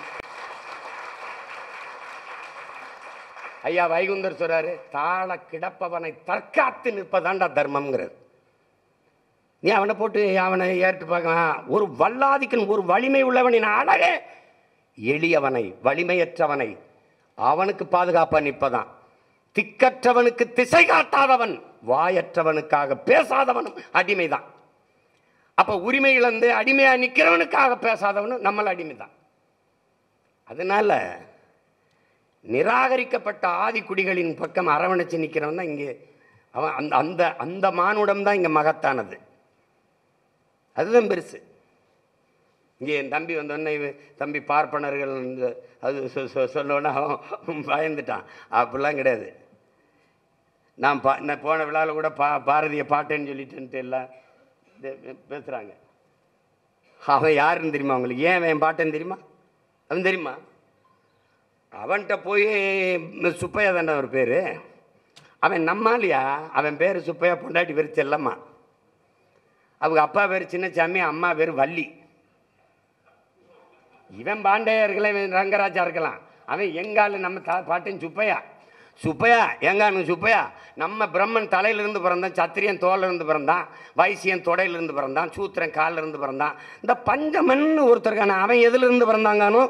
ஐயா வைகுந்தர் சொல்றாரு, தாழ கிடப்பவனை தற்காத்து நிற்பதாண்டா தர்மம்ங்கிறார். நீ அவனை போட்டு அவனை ஏற்று பார்க்கலாம். ஒரு வல்லாதிக்கன், ஒரு வலிமை உள்ளவனின் அழகே எளியவனை, வலிமையற்றவனை அவனுக்கு பாதுகாப்பா நிற்பதான். திக்கற்றவனுக்கு திசை காட்டாதவன், வாயற்றவனுக்காக பேசாதவனும் அடிமைதான். அப்ப உரிமை இழந்து அடிமையா நிற்கிறவனுக்காக பேசாதவனும் நம்மள அடிமைதான். அதனால நிராகரிக்கப்பட்ட ஆதி குடிகளின் பக்கம் அரவணைச்சு நிற்கிறவன் தான் இங்கே அவன். அந்த அந்த மானுடம் தான் இங்கே மகத்தானது. அதுதான் பெருசு. இங்கே என் தம்பி வந்தோடனே தம்பி பார்ப்பனர்கள் அது சொன்னோன்னா அவன் பயந்துட்டான். அப்படிலாம் கிடையாது. நான் போன விழாவில் கூட பாரதிய பாட்டேன்னு சொல்லிட்டு எல்லாம் பேசுகிறாங்க. அவன் யாருன்னு தெரியுமா அவங்களுக்கு? ஏன் அவன் பாட்டேன்னு தெரியுமா? அவன் தெரியுமா? அவன்கிட்ட போய் சுப்பையா தானே அவர் பேர். அவன் நம்மாலியா, அவன் பேர் சுப்பையா, பொண்டாட்டி பேர் செல்லம்மா. அவங்க அப்பா பேர் சின்னசாமி, அம்மா பேர் வள்ளி. இவன் பாண்டையா இருக்கலாம், இவன் ரங்கராஜா இருக்கலாம். அவன் எங்காலு நம்ம பாட்டன் சுப்பையா. சுப்பையா எங்கானு சுப்பையா நம்ம பிரம்மன் தலையிலிருந்து பிறந்தான், சத்திரியன் தோலிருந்து பிறந்தான், வைசியன் தொடையிலிருந்து பிறந்தான், சூத்திரன் காலில் இருந்து பிறந்தான். இந்த பஞ்சமன் ஒருத்தருக்கான அவன் எதிலிருந்து பிறந்தாங்கானோ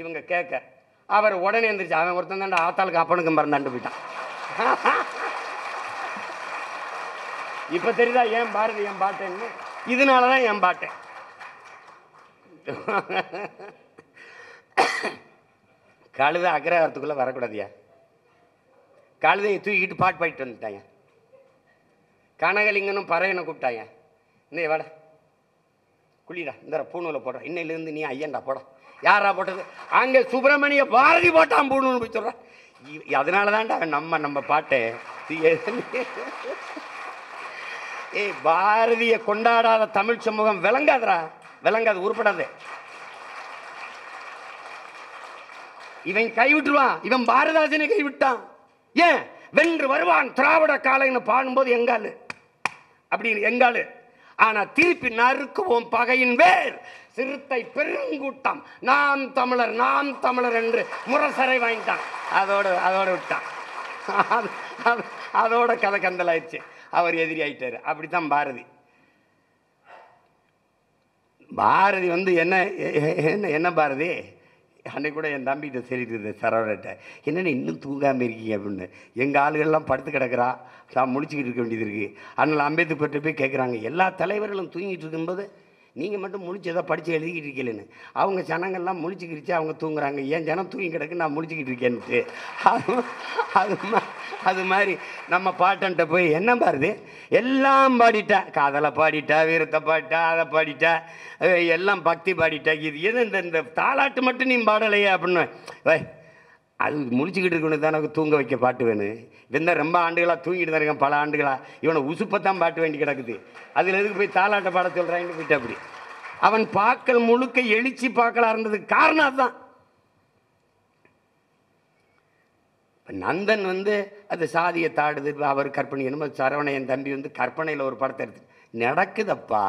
இவங்க கேட்க அவர் உடனே எழுந்திரிச்சு அவன் ஒருத்தன் தாண்டா ஆத்தாளுக்கு அப்பனுக்கும் பிறந்தாண்டு போயிட்டான். இப்போ தெரியுதா ஏன் பாரதி என் பாட்டேன்னு? இதனால தான் என் பாட்டேன். கழுத அக்ரஹாரத்துக்குள்ளே வரக்கூடாதியா. கழுதையை தூக்கிட்டு பாட்டு பாடிட்டு வந்துட்டாங்க. கனகலிங்கனும் பறையனை கூப்பிட்டாங்க. இன்னைய வாடா குளிடா, இந்த பூணூலை போடுற, இன்னையிலேருந்து நீ ஐயன்டா போட. யாரா போட்டது? அங்கே சுப்பிரமணிய பாரதி போட்டான் பூணூன்னு போய் சொல்கிறான். அதனால தான்டா நம்ம பாட்டை பாரதிய கொண்டாடாத தமிழ் சமூகம் விளங்காதரா, விளங்காது, உருப்படாது. இவன் கைவிட்டுருவான், இவன் பாரதாசனை கைவிட்டான். ஏன்? வென்று வருவான் திராவிட காலைன்னு பாடும்போது எங்காலு அப்படின்னு எங்காலு. ஆனா திருப்பி நறுக்குவோம் பகையின் வேர் சிறுத்தை பெருங்கூட்டம், நாம் தமிழர் நாம் தமிழர் என்று முரசரை வாங்கிட்டான். அதோட விட்டான். அதோட கதை கந்தலாயிடுச்சு. அவர் எதிரி ஆயிட்டாரு. அப்படித்தான் பாரதி. பாரதி என்ன என்ன பாரதி அன்னைக்கு கூட என் தம்பிகிட்ட சொல்லிட்டு சரவணட்ட, என்னென்ன இன்னும் தூங்காமல் இருக்கீங்க அப்படின்னு. எங்கள் ஆளுகள்லாம் படுத்து கிடக்கிறா, நான் முழிச்சிக்கிட்டு இருக்க வேண்டியது இருக்குது. அதனால் அம்பேத்கர்கிட்ட போய் கேட்குறாங்க, எல்லா தலைவர்களும் தூங்கிட்டு இருக்கும்போது நீங்கள் மட்டும் முழிச்சு ஏதோ படித்து எழுதிக்கிட்டு இருக்கீங்கன்னு. அவங்க ஜனங்கள்லாம் முழிச்சிக்கிடுச்சு, அவங்க தூங்குறாங்க, என் ஜனம் தூங்கி கிடக்கு, நான் முழிச்சிக்கிட்டு இருக்கேன்ட்டு. அது மாதிரி நம்ம பாட்டன்ட்ட போய் என்ன பாருது, எல்லாம் பாடிட்டா, காதலை பாடிட்டா, வீரத்தை பாடிட்டா, அதை பாடிட்டா, எல்லாம் பக்தி பாடிட்டா, இது எது இந்த தாலாட்டு மட்டும் நீ பாடலையே அப்படின்னு. வை, அது முடிச்சுக்கிட்டு இருக்கணும் தான் எனக்கு தூங்க வைக்க பாட்டு வேணும். இந்த ரொம்ப ஆண்டுகளாக தூங்கிட்டு தான் இருக்கேன், பல ஆண்டுகளாக. இவனை உசுப்பத்தான் பாட்டு வேண்டி கிடக்குது, அதில் எதுக்கு போய் தாலாட்ட பாட சொல்கிறான்னு போயிட்டு. அப்படி அவன் பாக்கள் முழுக்க எழுச்சி பாக்களாக இருந்ததுக்கு காரணம் அதுதான். நந்தன் அது சாதியை தாடுது, அவர் கற்பனை என்னமோ. சரவண என் தம்பி கற்பனையில் ஒரு படத்தை எடுத்து நடக்குதப்பா,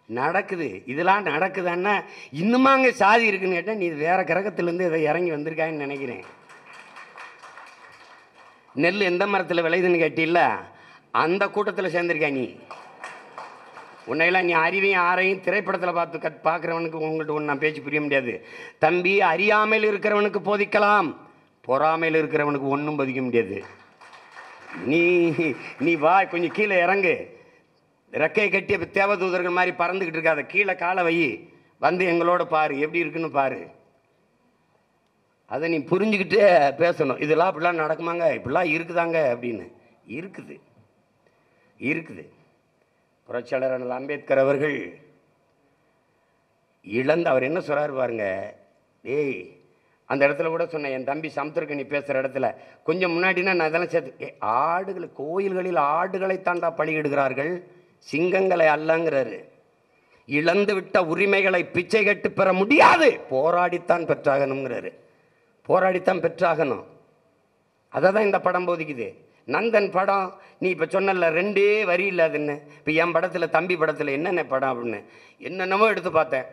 நடக்குது, இதெல்லாம் நடக்குதான்னா இன்னுமா அங்கே சாதி இருக்குன்னு கேட்டால், நீ வேற கிரகத்திலேருந்து இதை இறங்கி வந்திருக்கான்னு நினைக்கிறேன். நெல் எந்த மரத்தில் விளையுதுன்னு கேட்டில்ல, அந்த கூட்டத்தில் சேர்ந்திருக்கா நீ. உன்னையெல்லாம் நீ அறிவையும் ஆரையும் திரைப்படத்தில் பார்க்குறவனுக்கு உங்கள்கிட்ட ஒன்று நான் பேச்சு புரிய முடியாது. தம்பி, அறியாமையில் இருக்கிறவனுக்கு போதிக்கலாம், பொறாமையில் இருக்கிறவனுக்கு ஒன்றும் போதிக்க முடியாது. நீ வா, கொஞ்சம் கீழே இறங்கு, ரெக்கையை கட்டிய தேவதூதர்கள் மாதிரி பறந்துக்கிட்டு இருக்காத, கீழே காலை வை, எங்களோட பாரு, எப்படி இருக்குன்னு பாரு. அதை நீ புரிஞ்சுக்கிட்டே பேசணும். இதெல்லாம் இப்படிலாம் நடக்குமாங்க, இப்படிலாம் இருக்குதாங்க அப்படின்னு. இருக்குது. புரட்சியாளர் அண்ணல் அம்பேத்கர் அவர்கள் அவர் என்ன சொல்கிறாரு பாருங்க. ஏய், அந்த இடத்துல கூட சொன்னேன், என் தம்பி சமுத்திரக்கனி பேசுகிற இடத்துல கொஞ்சம் முன்னாடினா நான் இதெல்லாம் சேர்த்து, ஆடுகள் கோயில்களில் ஆடுகளை தாண்டா பலியிடுகிறார்கள், சிங்கங்களை அல்லங்கிறாரு. இழந்து விட்ட உரிமைகளை பிச்சை கட்டு பெற முடியாது, போராடித்தான் பெற்றாகணுங்கிறாரு. போராடித்தான் பெற்றாகணும். அதை தான் இந்த படம் போதிக்குது. நந்தன் படம் நீ இப்போ சொன்னல, 2 வரி இல்லாதுன்னு. இப்போ என் படத்தில், தம்பி படத்தில் என்னென்ன படம் அப்படின்னு என்னென்னமோ எடுத்து பார்த்தேன்.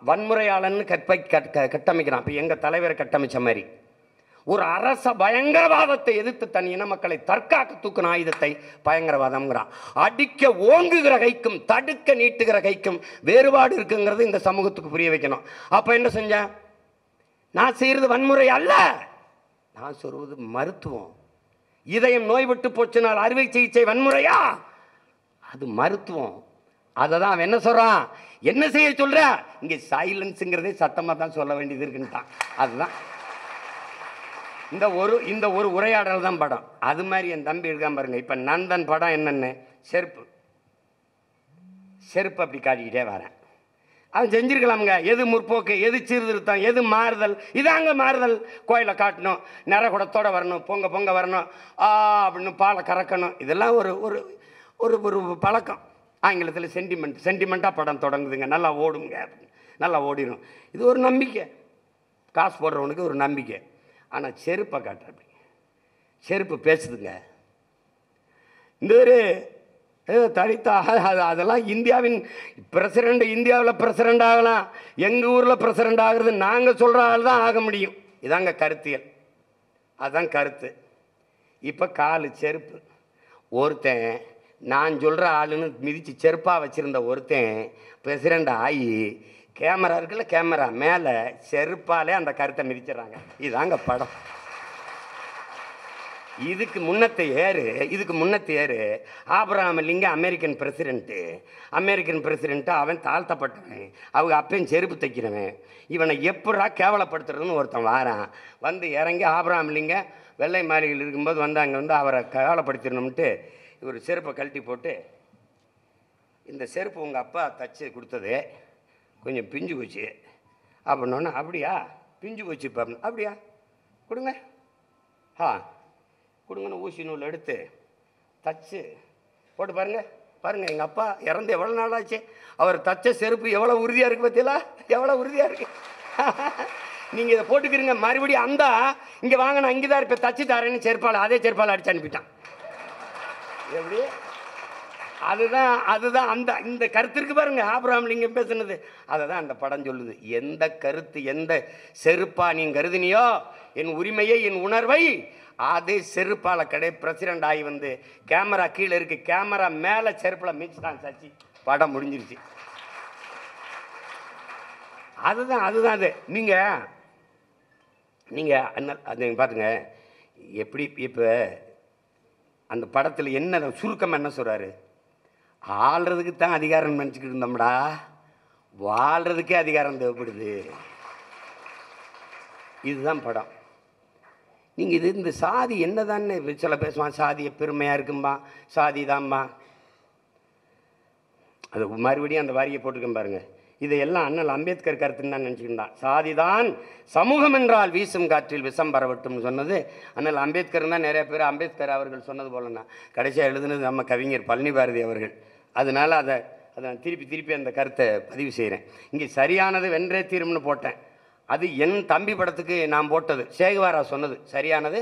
வன்முறையாளன்னு கட்டமைக்கிறான். இப்போ எங்கள் தலைவரை கட்டமைச்ச மாதிரி ஒரு அரச பயங்கரவாதத்தை எதிர்த்து தன் இன மக்களை தற்காக்க தூக்கின ஆயுதத்தை பயங்கரவாதம்ங்கிறான். அடிக்க ஓங்குகிற கைக்கும் தடுக்க நீட்டுகிற கைக்கும் வேறுபாடு இருக்குங்கிறது இந்த சமூகத்துக்கு புரிய வைக்கணும். அப்போ என்ன செஞ்சேன், நான் செய்கிறது வன்முறை அல்ல, நான் சொல்வது மருத்துவம். இதயம் நோய்விட்டு போச்சுனால் அறுவை சிகிச்சை வன்முறையா? அது மருத்துவம். அதை தான் அவன் என்ன சொல்கிறான், என்ன செய்ய சொல்கிற, இங்கே சைலன்ஸுங்கிறதே சத்தமாக தான் சொல்ல வேண்டியது இருக்குன்ட்டான். அதுதான் இந்த ஒரு உரையாடல் தான் படம். அது மாதிரி என் தம்பி இருக்கான் பாருங்க. இப்போ நந்தன் படம் என்னென்னு, செருப்பு அப்படி காட்டிக்கிட்டே வரேன். அவன் செஞ்சுருக்கலாமுங்க. எது முற்போக்கு, எது சீர்திருத்தம், எது மாறுதல்? இதாங்க மாறுதல். கோயிலை காட்டணும், நிறகுடத்தோடு வரணும், பொங்க வரணும், அப்படின்னு பாலை கறக்கணும். இதெல்லாம் ஒரு ஒரு ஒரு பழக்கம். ஆங்கிலத்தில் சென்டிமெண்ட்டாக படம் தொடங்குதுங்க, நல்லா ஓடுங்க, நல்லா ஓடிடும். இது ஒரு நம்பிக்கை, காசு போடுறவனுக்கு ஒரு நம்பிக்கை. ஆனால் செருப்பை காட்டுற, செருப்பு பேசுதுங்க. இந்த ஒரு தலித்தா அதெல்லாம் இந்தியாவின் பிரசிடண்ட், இந்தியாவில் பிரசிடண்ட் ஆகலாம், எங்கள் ஊரில் பிரசிடண்ட் ஆகிறது நாங்கள் சொல்கிற ஆள் தான் ஆக முடியும். இதாங்க கருத்தியல், அதுதான் கருத்து. இப்போ காலு செருப்பு, ஒருத்தன் நான் சொல்கிற ஆளுன்னு மிதித்து செருப்பாக வச்சுருந்த ஒருத்தன் பிரசிடண்ட் ஆகி கேமரா இருக்குல்ல, கேமரா மேலே செருப்பாலே அந்த கருத்தை மிதிச்சிடறாங்க. இதாங்க படம். இதுக்கு முன்னத்தை ஏறு ஆபிரகாம் லிங்கன் அமெரிக்கன் பிரசிடெண்ட்டு. அவன் தாழ்த்தப்பட்டவன், அவங்க அப்பையும் செருப்பு தைக்கிறவன். இவனை எப்படா கேவலப்படுத்துறதுன்னு ஒருத்தன் வாரான். இறங்கி ஆபிரகாம் லிங்கன் வெள்ளை மாளிகையில் இருக்கும்போது அங்கே அவரை கேவலப்படுத்திடணும்ட்டு இவர் செருப்பை கழட்டி போட்டு, இந்த செருப்பு உங்கள் அப்பா தச்சு கொடுத்தது, கொஞ்சம் பிஞ்சு போச்சு அப்படின்னோடனே, அப்படியா பிஞ்சு போச்சு இப்போ, அப்படியா கொடுங்க, கொடுங்கன்னு ஊசி நூல் எடுத்து தச்சு போட்டு பாருங்கள் எங்கள் அப்பா இறந்து எவ்வளோ நாளாச்சு, அவர் தச்ச செருப்பு எவ்வளோ உறுதியாக இருக்குது பார்த்தீங்களா, எவ்வளோ உறுதியாக இருக்குது. நீங்கள் இதை போட்டுக்கிறீங்க, மறுபடியும் அந்த இங்கே வாங்க, நான் இங்கே தான் இருப்பேன், தச்சு தரேன்னு செருப்பால், அதே செருப்பால் அடிச்சு அனுப்பிட்டான். எப்படி? அதுதான் இந்த கருத்து இருக்கு பாருங்க, ஆபிரகாம் லிங்கம் பேசுனது. அதை தான் அந்த படம் சொல்லுது. எந்த கருத்து, எந்த செருப்பா நீ கருதினியோ என் உரிமையை, என் உணர்வை, அதே செருப்பால் பிரசிடண்ட் ஆகி கேமரா கீழே இருக்கு, கேமரா மேலே செருப்பில் மீச்சிட்டான் சச்சி, படம் முடிஞ்சிருச்சு. அதுதான் அதுதான் அது. நீங்கள் அது பார்த்துங்க எப்படி. இப்போ அந்த படத்தில் என்ன சுருக்கம் என்ன சொல்கிறாரு, ஆள்றதுக்கு தான் அதிகாரம் நினச்சிக்கிட்டு இருந்தோம்டா, வாழ்கிறதுக்கே அதிகாரம் தேவைப்படுது. இதுதான் படம். நீங்கள் இந்த சாதி என்னதான்னு சில பேசுவான், சாதியை பெருமையாக இருக்கும்பா, சாதி தான்பா. அது மறுபடியும் அந்த வாரியை போட்டுக்கேன் பாருங்கள். இதையெல்லாம் அண்ணல் அம்பேத்கர் கருத்துன்னு தான் நினச்சிக்கிட்டான். சாதிதான் சமூகம் என்றால் வீசும் காற்றில் விஷம் பரவட்டும்னு சொன்னது அண்ணல் அம்பேத்கர் தான். நிறைய பேர் அம்பேத்கர் அவர்கள் சொன்னது போலன்னா கடைசியாக எழுதுனது நம்ம கவிஞர் பழனி பாரதி அவர்கள். அதனால் அதை நான் திருப்பி அந்த கருத்தை பதிவு செய்கிறேன். இங்கே சரியானது வென்றே தீரும்னு போட்டேன். அது என் தம்பி படத்துக்கு நான் போட்டது. சேகுவாரா சொன்னது சரியானது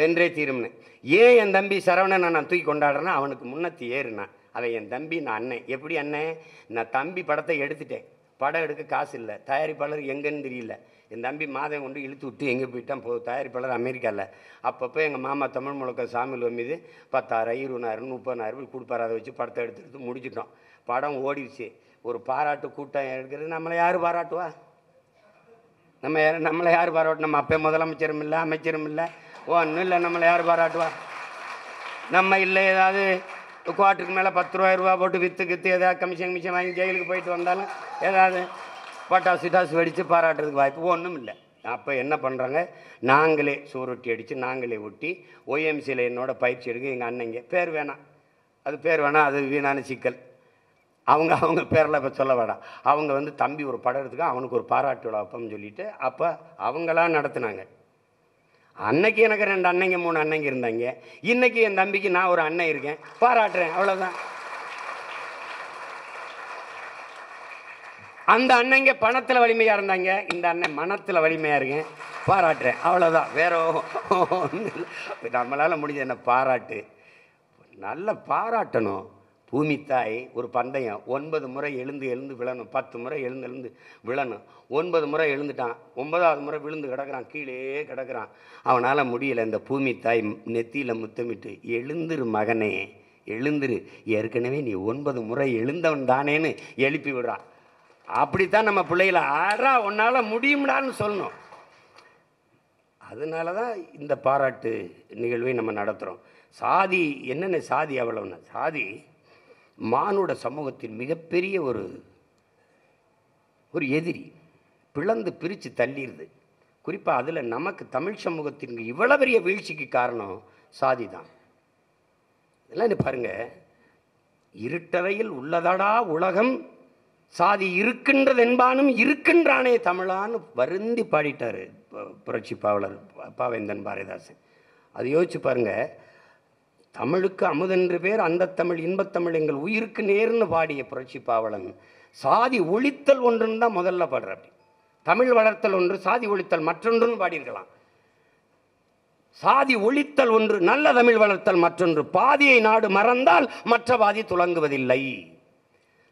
வென்றே தீரும்னு. ஏன் என் தம்பி சரவணனை நான் தூக்கி கொண்டாடுறேன்னா, அவனுக்கு முன்னத்தி ஏறுனா அவன் என் தம்பி, நான் அண்ணன். எப்படி அண்ணன்? நான் தம்பி படத்தை எடுத்துட்டேன், படம் எடுக்க காசு இல்லை, தயாரிப்பாளர் எங்கன்னு தெரியல. என் தம்பி மாதம் கொண்டு இழுத்து விட்டு எங்கே போயிட்டான், தயாரிப்பாளர் அமெரிக்காவில். அப்பப்போ எங்கள் மாமா தமிழ் முழக்க சாமியில் மீது 10,000 20,000 30,000 கொடுப்பார். அதை வச்சு படத்தை எடுத்து முடிச்சிட்டோம். படம் ஓடிடுச்சு. ஒரு பாராட்டு கூட்டம் எடுக்கிறது. நம்மளை யார் பாராட்டுவா? நம்மளை யார் பாராட்டு? நம்ம அப்போ முதலமைச்சரும் இல்லை, அமைச்சரும் இல்லை, ஒன்றும் இல்லை. நம்மளை யார் பாராட்டுவா? நம்ம இல்லை ஏதாவது குவார்ட்டருக்கு மேலே 10,000 ரூபா போட்டு விற்று ஏதாவது கமிஷன் வாங்கி ஜெயிலுக்கு போயிட்டு வந்தாலும் ஏதாவது பட்டாசு வெடித்து பாராட்டுறதுக்கு வாய்ப்பு ஒன்றும் இல்லை. அப்போ என்ன பண்ணுறாங்க, நாங்களே சூரொட்டி அடித்து நாங்களே ஒட்டி OMCயில் என்னோட பயிற்சி எடுக்க எங்கள் அண்ணங்க பேர் வேணாம், அது பேர் வேணாம், அது வீணான சிக்கல். அவங்க பேரில் இப்போ சொல்ல வேண்டாம். அவங்க தம்பி ஒரு படம் எடுத்துக்க அவனுக்கு ஒரு பாராட்டு விழா அப்போன்னு சொல்லிவிட்டு அப்போ அவங்களாம் நடத்துனாங்க. அன்னைக்கு எனக்கு 2 அண்ணங்க 3 அண்ணங்க இருந்தாங்க. இன்றைக்கி என் தம்பிக்கு நான் ஒரு அண்ணன் இருக்கேன், பாராட்டுறேன், அவ்வளோதான். அந்த அண்ணங்க பணத்தில் வலிமையாக இருந்தாங்க, இந்த அண்ணன் மனத்தில் வலிமையாக இருக்கேன், பாராட்டுறேன், அவ்வளோதான். வேற ஒன்றும் இல்லை. நம்மளால் முடிஞ்ச என்ன பாராட்டு, நல்ல பாராட்டணும். பூமி தாய் ஒரு பந்தயம் 9 முறை எழுந்து விழணும், 10 முறை எழுந்து விழணும். 9 முறை எழுந்துட்டான், 9வது முறை விழுந்து கிடக்கிறான், கீழே கிடக்கிறான். அவனால் முடியலை. இந்த பூமி தாய் நெத்தியில் முத்தமிட்டு, எழுந்துரு மகனே எழுந்துரு, ஏற்கனவே நீ 9 முறை எழுந்தவன் தானேன்னு எழுப்பி விடுறான். அப்படித்தான் நம்ம பிள்ளைகளை ஆறா உன்னால் முடியும்டான்னு சொல்லணும். அதனால தான் இந்த பாராட்டு நிகழ்வை நம்ம நடத்துகிறோம். சாதி என்னென்ன சாதி அவ்வளோன்னு, சாதி மானுட சமூகத்தின் மிகப்பெரிய ஒரு எதிரி, பிளந்து பிரித்து தள்ளிடுது. குறிப்பாக அதில் நமக்கு தமிழ் சமூகத்திற்கு இவ்வளோ பெரிய வீழ்ச்சிக்கு காரணம் சாதி தான். இதெல்லாம் பாருங்கள், இருட்டறையில் உள்ளதடா உலகம், சாதி இருக்கின்றது என்பானும் இருக்கின்றானே தமிழான்னு வருந்தி பாடிட்டார் புரட்சி பாவலர் பாவேந்தன் பாரதிதாசன். அது யோசிச்சு பாருங்கள். தமிழுக்கு அமுதென்று பேர், அந்த தமிழ் இன்பத்தமிழ் எங்கள் உயிருக்கு நேர்னு பாடிய புரட்சி பாவலன் சாதி ஒழித்தல் ஒன்றுன்னு தான் முதல்ல பாடுற. அப்படி தமிழ் வளர்த்தல் ஒன்று, சாதி ஒழித்தல் மற்றொன்றுன்னு பாடியிருக்கலாம். சாதி ஒழித்தல் ஒன்று, நல்ல தமிழ் வளர்த்தல் மற்றொன்று. பாதியை நாடு மறந்தால் மற்ற பாதி துலங்குவதில்லை.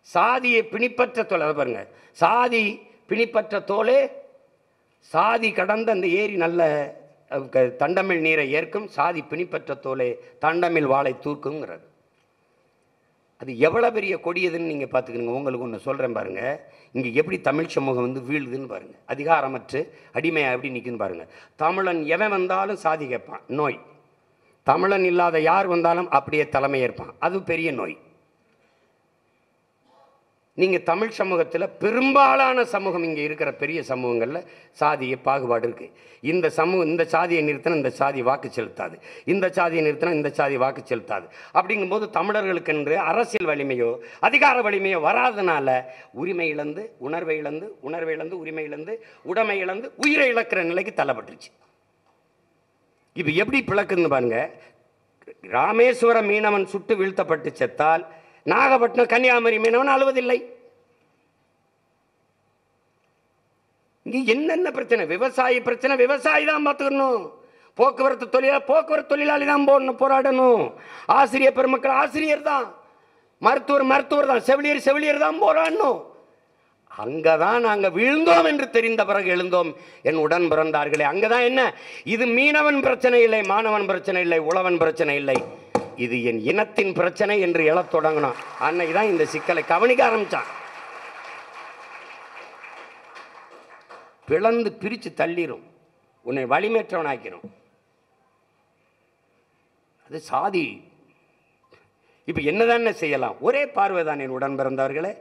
சாதியை பிணிப்பற்ற தோல், அதை பாருங்க, சாதி பிணிப்பற்ற தோலே சாதி கடந்த அந்த ஏரி நல்ல தண்டமிழ் நீரை ஏற்கும், சாதி பிணிப்பற்ற தோலே தண்டமிழ் வாளை தூக்குங்கிறது. அது எவ்வளோ பெரிய கொடியதுன்னு நீங்கள் பார்த்துக்கணுங்க. உங்களுக்கு ஒன்று சொல்கிறேன் பாருங்கள். இங்கே எப்படி தமிழ் சமூகம் வீழுதுன்னு பாருங்கள். அதிகாரமற்று அடிமையாக எப்படி நிற்குன்னு பாருங்கள். தமிழன் எவன் வந்தாலும் சாதி கேட்பான், நோய். தமிழன் இல்லாத யார் வந்தாலும் அப்படியே தலைமை ஏற்பான், அது பெரிய நோய். நீங்கள் தமிழ் சமூகத்தில் பெரும்பாலான சமூகம் இங்கே இருக்கிற பெரிய சமூகங்களில் சாதிய பாகுபாடு இருக்குது. இந்த சாதியை நிறுத்தினா இந்த சாதி வாக்கு செலுத்தாது, இந்த சாதியை நிறுத்தினா இந்த சாதி வாக்கு செலுத்தாது. அப்படிங்கும்போது தமிழர்களுக்கென்று அரசியல் வலிமையோ அதிகார வலிமையோ வராதனால உரிமை இழந்து உணர்வை இழந்து உரிமை இழந்து உடைமை இழந்து உயிரை இழக்கிற நிலைக்கு தள்ளப்பட்டுருச்சு. இப்போ எப்படி பிளக்குன்னு பாருங்க. ராமேஸ்வரம் மீனவன் சுட்டு வீழ்த்தப்பட்டு செத்தால் நாகப்பட்டினம் கன்னியாகுமரி மீனவன் அழுவதில்லை. இங்கே என்னென்ன பிரச்சனை? விவசாய பிரச்சனை, விவசாயி தான் பார்த்துக்கணும். போக்குவரத்து தொழிலாளி தான் போராடணும். ஆசிரியர் பெருமக்கள் ஆசிரியர் தான், மருத்துவர் தான், செவிலியர் தான் போராடணும். அங்கதான் நாங்கள் வீழ்ந்தோம் என்று தெரிந்த பிறகு எழுந்தோம் என் உடன் பிறந்தார்களே. அங்கதான் என்ன, இது மீனவன் பிரச்சனை இல்லை, மாணவன் பிரச்சனை இல்லை, உழவன் பிரச்சனை இல்லை, இது என் இனத்தின் பிரச்சனை என்று எழத் தொடங்கினான். அன்னைக்கு தான் இந்த சிக்கலை கவனிக்க ஆரம்பிச்சான். பிளந்து பிரித்து தள்ளிடும், உன்னை வலிமேற்றவன் ஆக்கிரும். அது சாதி. இப்போ என்னதானே செய்யலாம்? ஒரே பார்வை தான் என் உடன் பிறந்தவர்களே.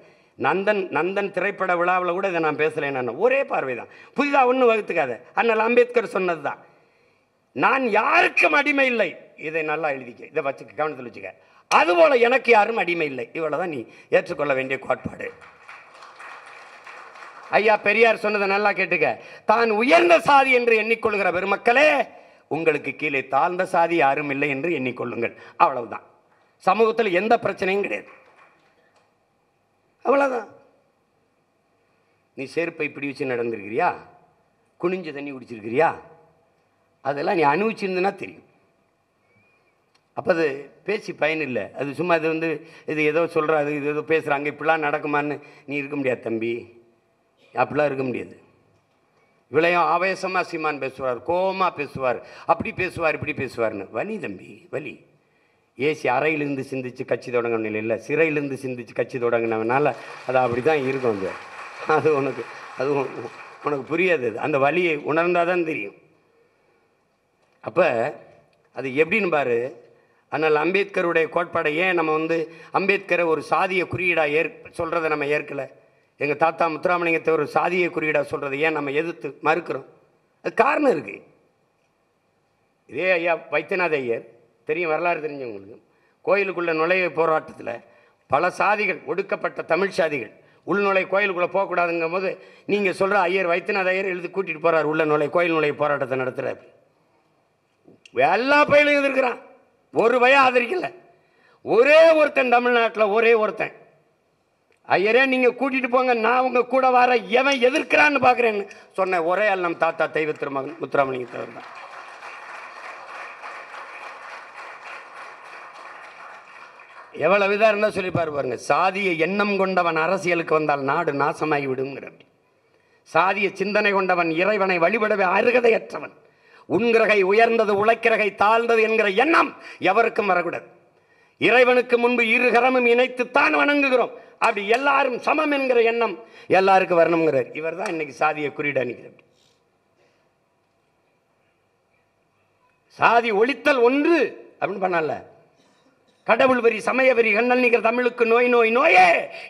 நந்தன் திரைப்பட விழாவில் கூட இதை நான் பேசலை. நான் ஒரே பார்வை தான், புதிதாக ஒன்றும் வகுத்துக்காத. அண்ணல் அம்பேத்கர் சொன்னது தான், நான் யாருக்கும் அடிமை இல்லை. இதை நல்லா எழுதிக்க, இதை வச்சுக்க, கவனத்தில் வச்சுக்க. அதுபோல எனக்கு யாரும் அடிமை இல்லை. இவ்வளவுதான் நீ ஏற்றுக்கொள்ள வேண்டிய கோட்பாடு. ஐயா பெரியார் சொன்னதை நல்லா கேட்டுக்க. தான் உயர்ந்த சாதி என்று எண்ணிக்கொள்கிற பெருமக்களே, உங்களுக்கு கீழே தாழ்ந்த சாதி யாரும் இல்லை என்று எண்ணிக்கொள்ளுங்கள். அவ்வளவுதான். சமூகத்தில் எந்த பிரச்சனையும் கிடையாது. அவ்வளவுதான். நீ செருப்பை இப்படி வச்சு நடந்திருக்கிறியா? குனிஞ்சு தண்ணி குடிச்சிருக்கிறியா? அதெல்லாம் நீ அனுபவிச்சிருந்தனா தெரியும். அப்போ அது பேசி பயன் இல்லை. அது சும்மா இது இது ஏதோ சொல்கிறாரு, இது ஏதோ பேசுகிறாங்க, இப்படிலாம் நடக்குமான்னு நீ இருக்க முடியாது தம்பி. அப்படிலாம் இருக்க முடியாது. விளையம் ஆவேசமாக சீமான் பேசுவார், கோபமாக பேசுவார், அப்படி பேசுவார், இப்படி பேசுவார்னு. வலி தம்பி, வலி. ஏசி அறையிலிருந்து சிந்திச்சு கட்சி தொடங்கின இல்லை, சிறையிலிருந்து சிந்திச்சு கட்சி தொடங்கினவனால அது அப்படி தான் இருக்கும். அது உனக்கு புரியாது. அந்த வலியை உணர்ந்தால் தான் தெரியும். அப்போ அது எப்படின்னு பாரு. ஆனால் அம்பேத்கருடைய கோட்பாடை ஏன் நம்ம அம்பேத்கரை ஒரு சாதிய குறியீடாக சொல்கிறத நம்ம ஏற்கலை? எங்கள் தாத்தா முத்துராமலிங்கத்தை ஒரு சாதிய குறியீடாக சொல்கிறத ஏன் நம்ம எதிர்த்து மறுக்கிறோம்? அது காரணம் இருக்குது. இதே ஐயா வைத்தியநாத ஐயர் தெரியும், வரலாறு தெரிஞ்சவங்களுக்கு. கோயிலுக்குள்ள நுழைய போராட்டத்தில் பல சாதிகள், ஒடுக்கப்பட்ட தமிழ் சாதிகள் உள்நுழை கோயிலுக்குள்ளே போகக்கூடாதுங்கும் போது நீங்கள் சொல்கிற ஐயர் வைத்தியநாத ஐயர் எழுதி கூட்டிகிட்டு போகிறார் உள்ள நுழை, கோயில் நுழைய போராட்டத்தை நடத்துகிறார். எல்லா பயிலும் எதிர்க்கிறான், ஒரு பயம் ஆதரிக்கல. ஒரே ஒருத்தன் தமிழ்நாட்டில், ஒரே ஒருத்தன், ஐயரே நீங்கள் கூட்டிகிட்டு போங்க, நான் உங்கள் கூட வர, எவன் எதிர்க்கிறான்னு பார்க்குறேன்னு சொன்ன ஒரே ஆள் நம் தாத்தா தெய்வ திருமகன் முத்துராமலிங்கத்தவர் தான். எவ்வளவு இதாக இருந்தால் சொல்லிப்பாரு பாருங்க. சாதிய எண்ணம் கொண்டவன் அரசியலுக்கு வந்தால் நாடு நாசமாகி விடுங்கிற. சாதிய சிந்தனை கொண்டவன் இறைவனை வழிபடவே அருகதையற்றவன். உண்கிறகை உயர்ந்தது, உழைக்கிறகை தாழ்ந்தது என்கிற எண்ணம் எவருக்கும் வரக்கூடாது. இறைவனுக்கு முன்பு இரு கரமும் இணைத்துத்தான் வணங்குகிறோம். அப்படி எல்லாரும் சமம் என்கிற எண்ணம் எல்லாருக்கும் வரணுங்கிறார். இவர் தான் இன்னைக்கு சாதிய குறியீடு அணிக்கிறார். சாதி ஒழித்தல் ஒன்று அப்படின்னு பண்ணல. கடவுள் வரி, சமய வரி, கண்ணல் நிகர் தமிழுக்கு நோய் நோய் நோயே,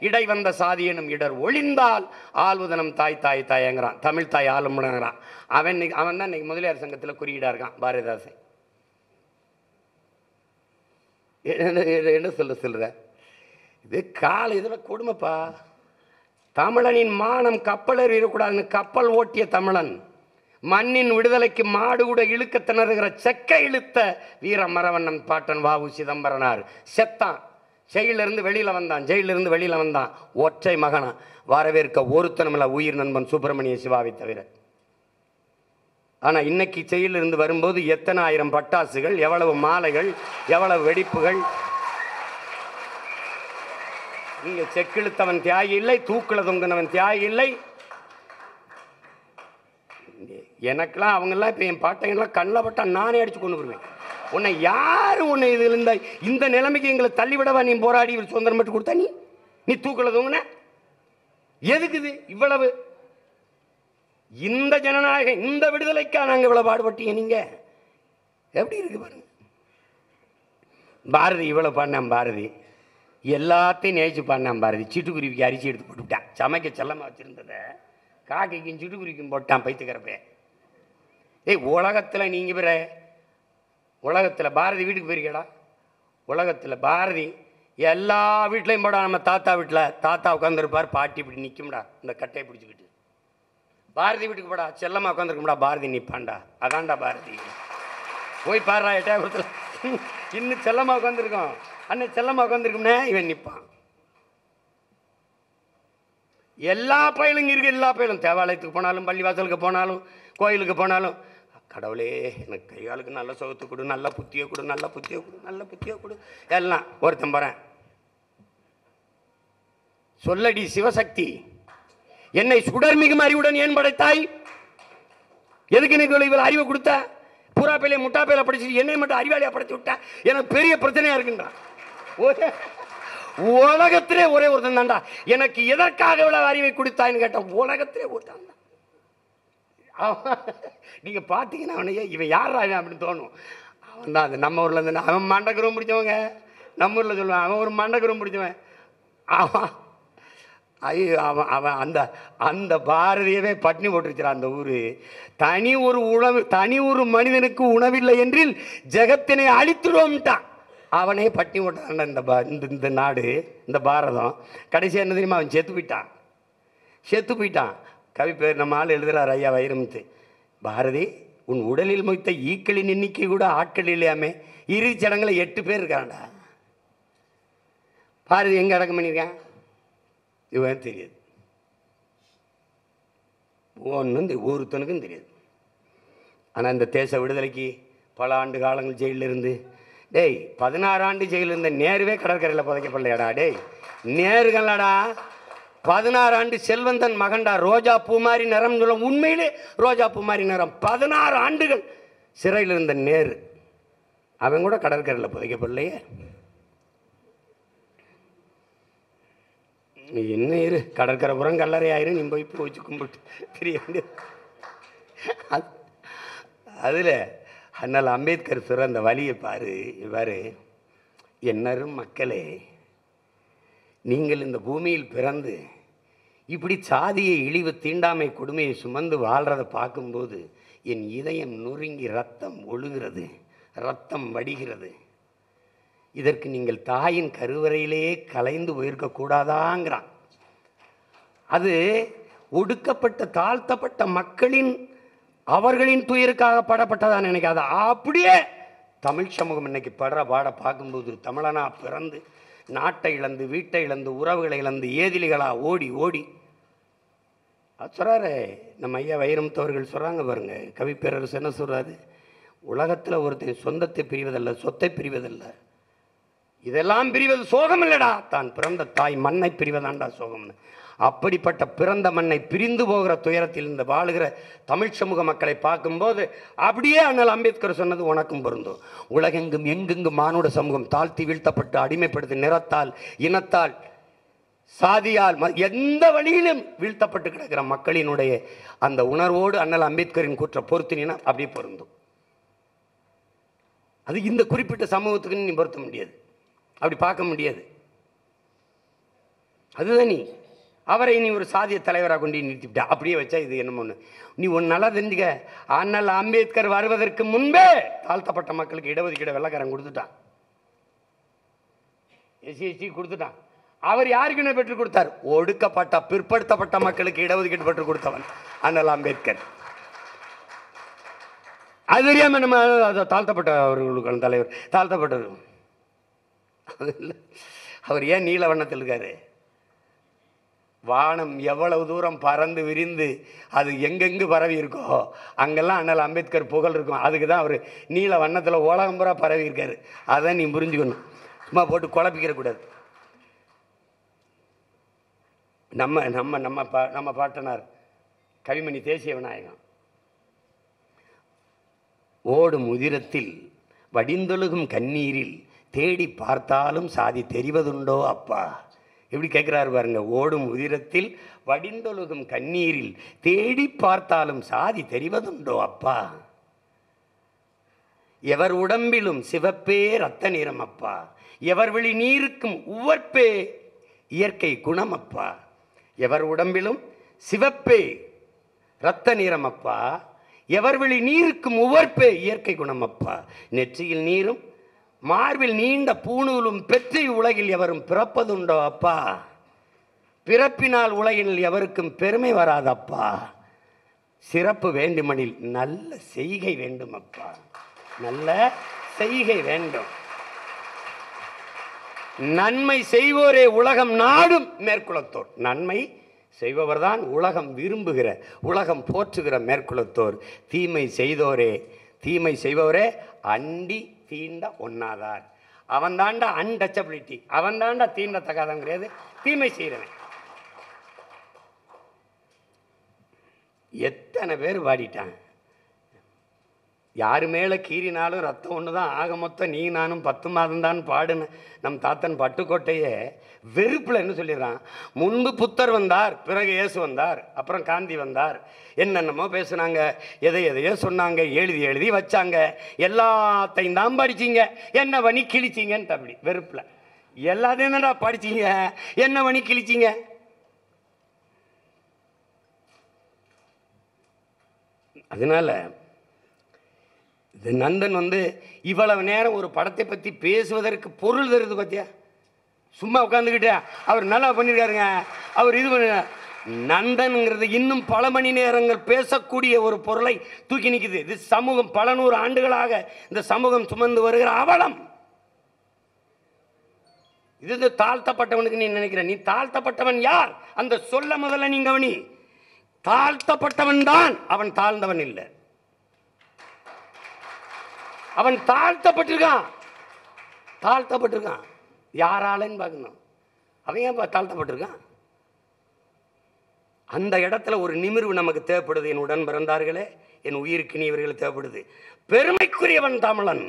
இடை வந்த சாதி எனும் இடர் ஒளிந்தால் ஆள்வதனம் தாய் தாய் தாயங்கிறான். தமிழ் தாய் ஆளுமுடங்கிறான். அவன் தான் இன்னைக்கு முதலியார் சங்கத்தில் குறியீடா இருக்கான், பாரதிதாசன். என்ன சொல்ற இது? கால இதில் கொடுமைப்பா. தமிழனின் மானம் கப்பலர் இருக்கக்கூடாதுன்னு கப்பல் ஓட்டிய தமிழன், மண்ணின் விடுதலைக்கு மாடு கூட இழுக்க திணறுகிற செக்க இழுத்த வீர மரவண்ணன் பாட்டன் வாவு சிதம்பரனார் செத்தான். ஜெயிலிருந்து வெளியில் வந்தான். ஒற்றை மகனா வரவேற்க ஒருத்தனமில்ல உயிர் நண்பன் சுப்பிரமணிய சிவாவை தவிர. ஆனால் இன்னைக்கு ஜெயிலிருந்து வரும்போது எத்தனை ஆயிரம் பட்டாசுகள், எவ்வளவு மாலைகள், எவ்வளவு வெடிப்புகள். இங்கே செக்கிழுத்தவன் தியாகி இல்லை, தூக்கில் தொங்கினவன் தியாகி இல்லை. எனக்கெல்லாம் அவங்கெல்லாம் இப்போ என் பாட்டைங்கெல்லாம் கண்ணில் பட்டா நானே அடித்து கொண்டு வருவேன். உன்னை யார் உன்னை இதில் இந்த நிலைமைக்கு எங்களை தள்ளிவிடவா நீ போராடி சுதந்திரம் மட்டும் கொடுத்தா? நீ தூக்கில் தொங்குன எதுக்குது இவ்வளவு? இந்த ஜனநாயகம், இந்த விடுதலைக்கா நாங்கள் இவ்வளவு பாடுபட்டீங்க? நீங்க எப்படி இருக்கு பாருங்க. பாரதி இவ்வளவு பாடினான். பாரதி எல்லாத்தையும் நேசிச்சு பாடினான். பாரதி சிட்டுக்குருவிக்கு அரிசி எடுத்து போட்டுவிட்டான். சமைக்க செல்லமாக வச்சிருந்ததை காக்கைக்கும் சிட்டுக்குருவிக்கும் போட்டான் பைத்துக்கிறப்ப. உலகத்தில் நீங்கள் பிற உலகத்தில் பாரதி வீட்டுக்கு போயிருக்கடா? உலகத்தில் பாரதி எல்லா வீட்லையும் போடா. நம்ம தாத்தா வீட்டில் தாத்தா உட்காந்துருப்பார், பாட்டி இப்படி நிற்கும்டா இந்த கட்டையை பிடிச்சிக்கிட்டு. பாரதி வீட்டுக்கு போடா, செல்லமாக உட்காந்துருக்கும்டா, பாரதி நிற்பான்டா. அதான்டா பாரதி. போய் பாடுறா எட்டாபுரத்தில் இன்னும் செல்லமாக உட்காந்துருக்கோம். அண்ணன் செல்லமாக உட்காந்துருக்கும்னே இவன் நிற்பான். எல்லா பயிலும் இருக்குது. எல்லா பயிலும் தேவாலயத்துக்கு போனாலும், பள்ளிவாசலுக்கு போனாலும், கோயிலுக்கு போனாலும், கடவுளே எனக்கு கையாளுக்கு நல்ல சுகத்தை கொடு, நல்ல புத்தியை கொடு, நல்ல புத்தியை கொடு, நல்ல புத்தியை கொடு. எல்லாம் ஒருத்தன் போகிறேன். சொல்லடி சிவசக்தி, என்னை சுடர்மிகும் அறிவுடன் ஏன் படைத்தாய்? எதுக்கு எனக்கு இவ்வளவு அறிவை கொடுத்த? பூரா பையில முட்டா பையில படிச்சு என்னை மட்டும் அறிவாளியா படைச்சு விட்டா? எனக்கு பெரிய பிரச்சனையா இருக்குன்றான். உலகத்திலே ஒரே ஒருத்தன் தான்டா எனக்கு எதற்காக இவ்வளவு அறிவை கொடுத்தாய்ன்னு கேட்ட உலகத்திலே ஒருத்தன் தான். நீங்கள் பார்த்தீங்கன்னா அவனையே இவன் யார் அவன் அப்படின்னு தோணும். அவன் தான் அது நம்ம ஊரில் இருந்து அவன் மண்டக்குரம் பிடிச்சவங்க. நம்ம ஊரில் சொல்லுவான் அவன் ஒரு மண்டக்குரம் பிடிச்சவன். அவன் ஐயோ அவன் அவன் அந்த அந்த பாரதியவே பட்டினி போட்டுருச்சான் அந்த ஊர். தனி ஒரு மனிதனுக்கு உணவில்லை என்றில் ஜெகத்தினை அழித்துடுவோம்ட்டான். அவனே பட்டினி போட்டான் இந்த நாடு, இந்த பாரதம். கடைசி என்ன தெரியுமா, அவன் செத்து போயிட்டான். கவி பேர் நம்ம ஆள் எழுதுகிறார் ஐயா வைரமுத்து. பாரதி உன் உடலில் மொய்த்த ஈக்களின் எண்ணிக்கை கூட ஆட்கள் இல்லையாமே, இறுதிச் சடங்குல 8 பேர் இருக்காண்டா. பாரதி எங்கே அடக்கம் பண்ணியிருக்கான் இவன் தெரியாது, ஒருத்தனுக்கும் தெரியாது. ஆனால் இந்த தேச விடுதலைக்கு பல ஆண்டு காலங்கள் ஜெயிலில் இருந்து 16 ஆண்டு ஜெயிலில் இருந்த நேருவே கடற்கரையில் புதைக்கப்படலையாடா. நேருகள்லாடா 16 ஆண்டு செல்வந்தன் மகண்டா. ரோஜா பூமாரி நிறம் சொல்லும், உண்மையிலே ரோஜா பூமாரி நிறம். 16 ஆண்டுகள் சிறையில் இருந்த நேரு அவன் கூட கடற்கரையில் புதைக்கப்படலையே. என்ன இரு கடற்கரை புறம் கல்லறை ஆயிரும், நீ போய் வச்சு கும்பிட்டு தெரிய வேண்டியது. அதில் அண்ணல் அம்பேத்கர் சொல்கிற அந்த வழியை பாரு. என்னரும் மக்களே, நீங்கள் இந்த பூமியில் பிறந்து இப்படி சாதியை இழிவு தீண்டாமை கொடுமையை சுமந்து வாழ்கிறத பார்க்கும்போது என் இதயம் நொறுங்கி ரத்தம் ஒழுகிறது, ரத்தம் வடிகிறது. இதற்கு நீங்கள் தாயின் கருவறையிலேயே கலைந்து போயிருக்கக்கூடாதாங்கிறான். அது ஒடுக்கப்பட்ட தாழ்த்தப்பட்ட மக்களின் அவர்களின் துயருக்காக படப்பட்டதான் நினைக்காத. அப்படியே தமிழ் சமூகம் இன்னைக்கு படுற பாட பார்க்கும்போது, தமிழனா பிறந்து நாட்டை இழந்து வீட்டை இழந்து உறவுகளை இழந்து ஏதிலிகளா ஓடி ஓடி அது சொல்கிறாரு நம்ம ஐயா வைரமுத்தவர்கள் சொல்கிறாங்க பாருங்க. கவிப்பேரரசு என்ன சொல்கிறாரு, உலகத்தில் ஒருத்தன் சொந்தத்தை பிரிவதல்ல, சொத்தை பிரிவதல்ல, இதெல்லாம் பிரிவது சோகம் இல்லடா, தான் பிறந்த தாய் மண்ணை பிரிவதாண்டா சோகம்னு. அப்படிப்பட்ட பிறந்த மண்ணை பிரிந்து போகிற துயரத்தில் இந்த வாழுகிற தமிழ் சமூக மக்களை பார்க்கும்போது அப்படியே அண்ணல் அம்பேத்கர் சொன்னது உனக்கும் பொருந்தும். உலகெங்கும் எங்கெங்கும் மானுட சமூகம் தாழ்த்தி வீழ்த்தப்பட்டு அடிமைப்படுத்தி நிறத்தால் இனத்தால் சாதியால் எந்த வழியிலும் வீழ்த்தப்பட்டு கிடக்கிற மக்களினுடைய அந்த உணர்வோடு அண்ணல் அம்பேத்கரின் கூற்ற பொருத்தினா அப்படியே பொருந்தும். அது இந்த குறிப்பிட்ட சமூகத்துக்கு நீ பொருத்த முடியாது, அப்படி பார்க்க முடியாது. அதுதான் அவரை நீ ஒரு சாதிய தலைவராக கொண்டு நிறுத்திவிட்ட, அப்படியே வச்சா இது என்னமோ ஒன்று. நீ ஒன்று நல்லா தெரிஞ்சுக்க, அண்ணல் அம்பேத்கர் வருவதற்கு முன்பே தாழ்த்தப்பட்ட மக்களுக்கு இடஒதுக்கீடு வெள்ளக்காரன் கொடுத்துட்டான், எஸ்சி கொடுத்துட்டான். அவர் யாருக்குன்னு பெற்றுக் கொடுத்தார், ஒடுக்கப்பட்ட பிற்படுத்தப்பட்ட மக்களுக்கு இடஒதுக்கீடு பெற்றுக் கொடுத்தவன் அண்ணல் அம்பேத்கர். அது தெரியாம நம்ம தாழ்த்தப்பட்டவர்களுக்கு தலைவர் தாழ்த்தப்பட்டவர் அவர் ஏன் நீல வண்ணத்தில் இருக்காரு? வானம் எவ்வளவு தூரம் பறந்து விரிந்து அது எங்கெங்கு பரவி இருக்கோ அங்கெல்லாம் அண்ணல் அம்பேத்கர் புகழ் இருக்கும். அதுக்கு தான் அவர் நீல வண்ணத்தில் உலகம் பூரா பரவி இருக்காரு. அதான் நீ புரிஞ்சுக்கணும், சும்மா போட்டு குழப்பிக்கிற கூடாது. நம்ம நம்ம நம்ம நம்ம பாட்டனார் கவிமணி தேசிய விநாயகம், ஓடும் உதிரத்தில் வடிந்தொழுகும் கண்ணீரில் தேடி பார்த்தாலும் சாதி தெரிவதுண்டோ அப்பா. எப்படி கேட்குறாரு பாருங்க, ஓடும் உதிரத்தில் வடிந்தொழுகும் கண்ணீரில் தேடி பார்த்தாலும் சாதி தெரிவதுண்டோ அப்பா. எவர் உடம்பிலும் சிவப்பே ரத்த நிறம் அப்பா, எவர் விழி நீருக்கும் உவர்ப்பே இயற்கை குணம் அப்பா. எவர் உடம்பிலும் சிவப்பே இரத்த நிறம் அப்பா, எவர் விழி நீருக்கும் உவர்ப்பே இயற்கை குணம் அப்பா. நெற்றியில் நீரும் மார்பில் நீண்ட பூணூலும் பெற்று உலகில் எவரும் பிறப்பதுண்டோ அப்பா. பிறப்பினால் உலகில் எவருக்கும் பெருமை வராதப்பா. சிறப்பு வேண்டுமெனில் நல்ல செய்கை வேண்டும் அப்பா, நல்ல செய்கை வேண்டும். நன்மை செய்வோரே உலகம் நாடும் மேற்குலத்தோர். நன்மை செய்பவர்தான் உலகம் விரும்புகிற உலகம் போற்றுகிற மேற்குலத்தோர். தீமை செய்பவரே அண்டி தீண்ட ஒண்ணாதார். அவன் தாண்டா அன்டச்சபிலிட்டி, அவன் தாண்டா தீண்டத்தகாதவன் கிடையாது, தீமை செய்கிறவன். எத்தனை பேர் வாடிட்டான். யார் மேலே கீறினாலும் ரத்தம் ஒன்று தான், ஆக மொத்தம் நீ நானும் 10 மாதம் தான் பாடுன்னு நம் தாத்தன் பட்டுக்கோட்டையே வெறுப்பில் என்ன சொல்லிடுறான், முன்பு புத்தர் வந்தார், பிறகு இயேசு வந்தார், அப்புறம் காந்தி வந்தார், என்னென்னமோ பேசுனாங்க, எதையோ சொன்னாங்க, எழுதி எழுதி வச்சாங்க, எல்லாத்தையும் தான் படிச்சிங்க, என்ன பண்ணி கிழிச்சிங்கன்ட்டு அப்படி வெறுப்பில். எல்லாத்தையும் தான்டா படிச்சிங்க, என்ன பண்ணி கிழிச்சிங்க? அதனால இது நந்தன் இவ்வளவு நேரம் ஒரு படத்தை பற்றி பேசுவதற்கு பொருள் தருது பார்த்தியா? சும்மா உட்காந்துக்கிட்டே அவர் நல்லா பண்ணியிருக்காருங்க, அவர் இது பண்ண நந்தன்ங்கிறது இன்னும் பல மணி நேரங்கள் பேசக்கூடிய ஒரு பொருளை தூக்கி நிற்குது. இது சமூகம் பல 100 ஆண்டுகளாக இந்த சமூகம் சுமந்து வருகிற அவலம். இது தாழ்த்தப்பட்டவனுக்கு நீ நினைக்கிற, நீ தாழ்த்தப்பட்டவன் யார்? அந்த சொல்ல முதல்ல நீ கவனி. தாழ்த்தப்பட்டவன் தான், அவன் தாழ்ந்தவன் இல்லை. அவன் தாழ்த்தப்பட்டிருக்கான். யாராலன்னு பார்க்கணும். அவன் ஏன் தாழ்த்தப்பட்டிருக்கான்? அந்த இடத்துல ஒரு நிமிர்வு நமக்கு தேவைப்படுது. என் உடன் பிறந்தார்களே, என் உயிருக்கு நீவர்கள் தேவைப்படுது. பெருமைக்குரியவன் தமிழன்.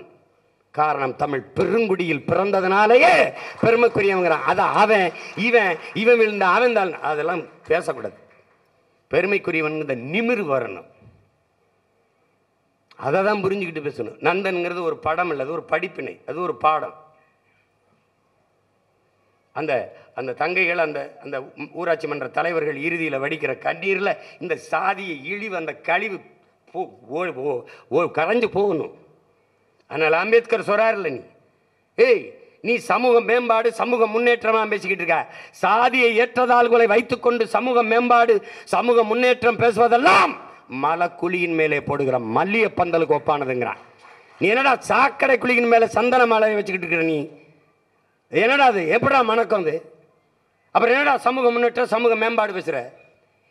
காரணம், தமிழ் பெருங்குடியில் பிறந்ததுனாலேயே பெருமைக்குரியவங்கிறான். அதான் அவன் இவன் இவன் விழுந்த அவன் தான், அதெல்லாம் பேசக்கூடாது. பெருமைக்குரியவன் இந்த நிமிர்வு வரணும். அதை தான் புரிஞ்சுக்கிட்டு பேசணும். நந்தன்கிறது ஒரு படம் இல்லை, அது ஒரு படிப்பினை, அது ஒரு பாடம். அந்த அந்த தங்கைகள், அந்த அந்த ஊராட்சி மன்ற தலைவர்கள் இறுதியில் வடிக்கிற கண்ணீரில் இந்த சாதியை இழிவு, அந்த கழிவு கரைஞ்சு போகணும். அதனால் அம்பேத்கர் சொல்கிறார் இல்லை, நீ சமூக மேம்பாடு, சமூக முன்னேற்றமாக பேசிக்கிட்டு இருக்க. சாதியை ஏற்றதாள்களை வைத்துக்கொண்டு சமூக மேம்பாடு, சமூக முன்னேற்றம் பேசுவதெல்லாம் மலக்குழியின் மேலே போடுகிற மல்லிய பந்தலுக்கு ஒப்பானதுங்கிறான். நீ என்னடா சாக்கடை குழியின் மேலே சந்தன மலையை வச்சுக்கிட்டு இருக்கிற? நீ என்னடா அது? எப்படா மணக்கம் அது? அப்புறம் என்னடா சமூக முன்னேற்றம், சமூக மேம்பாடு பேசுகிற?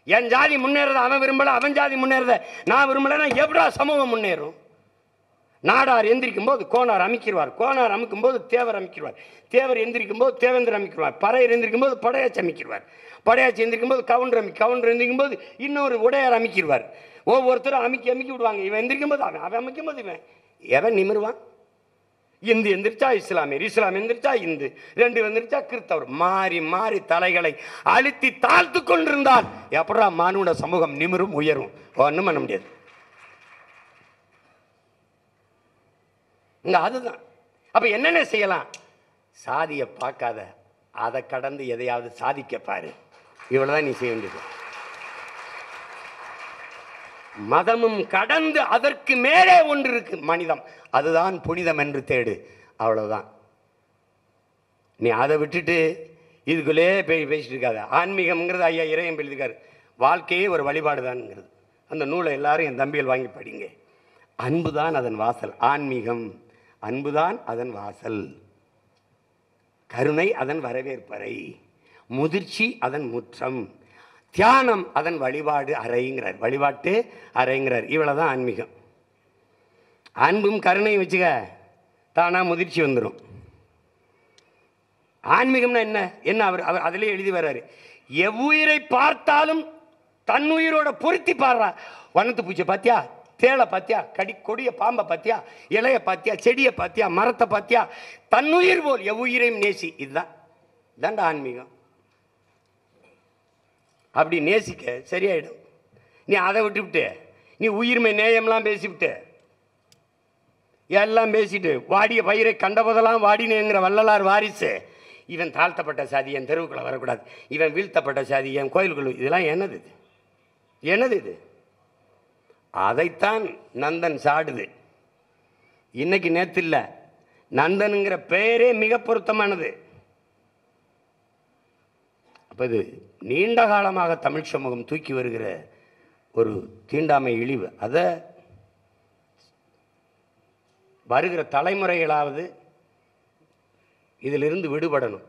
என் ஜாதி முன்னேறத அவன் விரும்பலை, அவன் ஜாதி முன்னேறத நான் விரும்பலைன்னா எப்படா சமூகம் முன்னேறும்? நாடார் எந்திரிக்கும் போது கோனார் அமைக்கிடுவார், கோனார் அமைக்கும் போது தேவர் அமைக்கிடுவார், தேவர் எந்திரிக்கும் போது தேவேந்திர அமைக்கிடுவார், பறையர் எந்திரிக்கும் போது படையாச்சி அமைக்கிடுவார், படையாச்சி எந்திரிக்கும் போது கவுண்டர் எந்திரிக்கும் போது இன்னொரு உடையார் அமைக்கிடுவார். ஒவ்வொருத்தரும் அமைக்கி விடுவாங்க. இவன் எந்திரிக்கும் போது அவன் அமைக்கும் போது இவன் எவன் நிமிருவான்? இந்து எந்திரிச்சா இஸ்லாமியர், இஸ்லாம் எந்திரிச்சா இந்து, 2 எந்திரிச்சா கிறிஸ்தவர். மாறி மாறி தலைகளை அழுத்தி தாழ்த்து கொண்டிருந்தால் எப்படா மானுட சமூகம் நிமிரும், உயரும்? ஒன்றும் பண்ண முடியாது. இங்க அதுதான். அப்ப என்னென்ன செய்யலாம்? சாதியை பார்க்காத, அதை கடந்து எதையாவது சாதிக்க பாரு. இவ்வளவுதான் நீ செய்ய வேண்டியது. மதமும் கடந்து அதற்கு மேலே ஒன்று இருக்கு, மனிதம். அதுதான் புனிதம் என்று தேடு. அவ்வளவுதான். நீ அதை விட்டுட்டு இதுக்குள்ளே பேசிட்டு இருக்காத. ஆன்மீகம்ங்கிறது ஐயா இறையம் எழுதியிருக்காரு, வாழ்க்கையே ஒரு வழிபாடு தான்ங்கிறது. அந்த நூலை எல்லாரும் என் தம்பிகள் வாங்கி படிங்க. அன்புதான் அதன் வாசல். ஆன்மீகம் அன்புதான் அதன் வாசல், கருணை அதன் வரவேற்பறை, முதிர்ச்சி அதன் முற்றம், தியானம் அதன் வழிபாடு அறைங்கிறார், வழிபாட்டு அறைங்கிறார். இவ்வளவுதான் ஆன்மீகம். அன்பும் கருணையும் வச்சுக்க, தானா முதிர்ச்சி வந்துடும். ஆன்மீகம்னா என்ன என்ன அவர் அவர் அதிலே எழுதி வர்றாரு. எவ்வுயிரை பார்த்தாலும் தன்னுயிரோட பொருத்தி பாடுறா. வனத்து பூச்சியை பார்த்தியா, தேளை பார்த்தியா, கொடிய பாம்பை பார்த்தியா, இலைய பார்த்தியா, செடியை பார்த்தியா, மரத்தை பார்த்தியா, தன்னுயிர் போல் எவ்வுயிரையும் நேசி. இதுதான் இதாண்டா ஆன்மீகம். அப்படி நேசிக்க சரியாயிடும். நீ அதை விட்டுவிட்டு நீ உயிர்மை நேயம்லாம் பேசிவிட்டு எல்லாம் பேசிட்டு வாடிய பயிரை கண்டபோதெல்லாம் வாடினேங்கிற வள்ளலார் வாரிசு, இவன் தாழ்த்தப்பட்ட சாதி, என் தெருவுக்குள்ள வரக்கூடாது, இவன் வீழ்த்தப்பட்ட சாதி, என் கோயிலுக்குள்ள, இதெல்லாம் என்னது இது? என்னது இது? அதைத்தான் நந்தன் சாடுது. இன்னைக்கு நேற்று இல்லை, நந்தனுங்கிற பெயரே மிக பொருத்தமானது. அப்போ இது நீண்ட காலமாக தமிழ் சமூகம் தூக்கி வருகிற ஒரு தீண்டாமை இழிவு. அதை வருகிற தலைமுறைகளாவது இதிலிருந்து விடுபடணும்.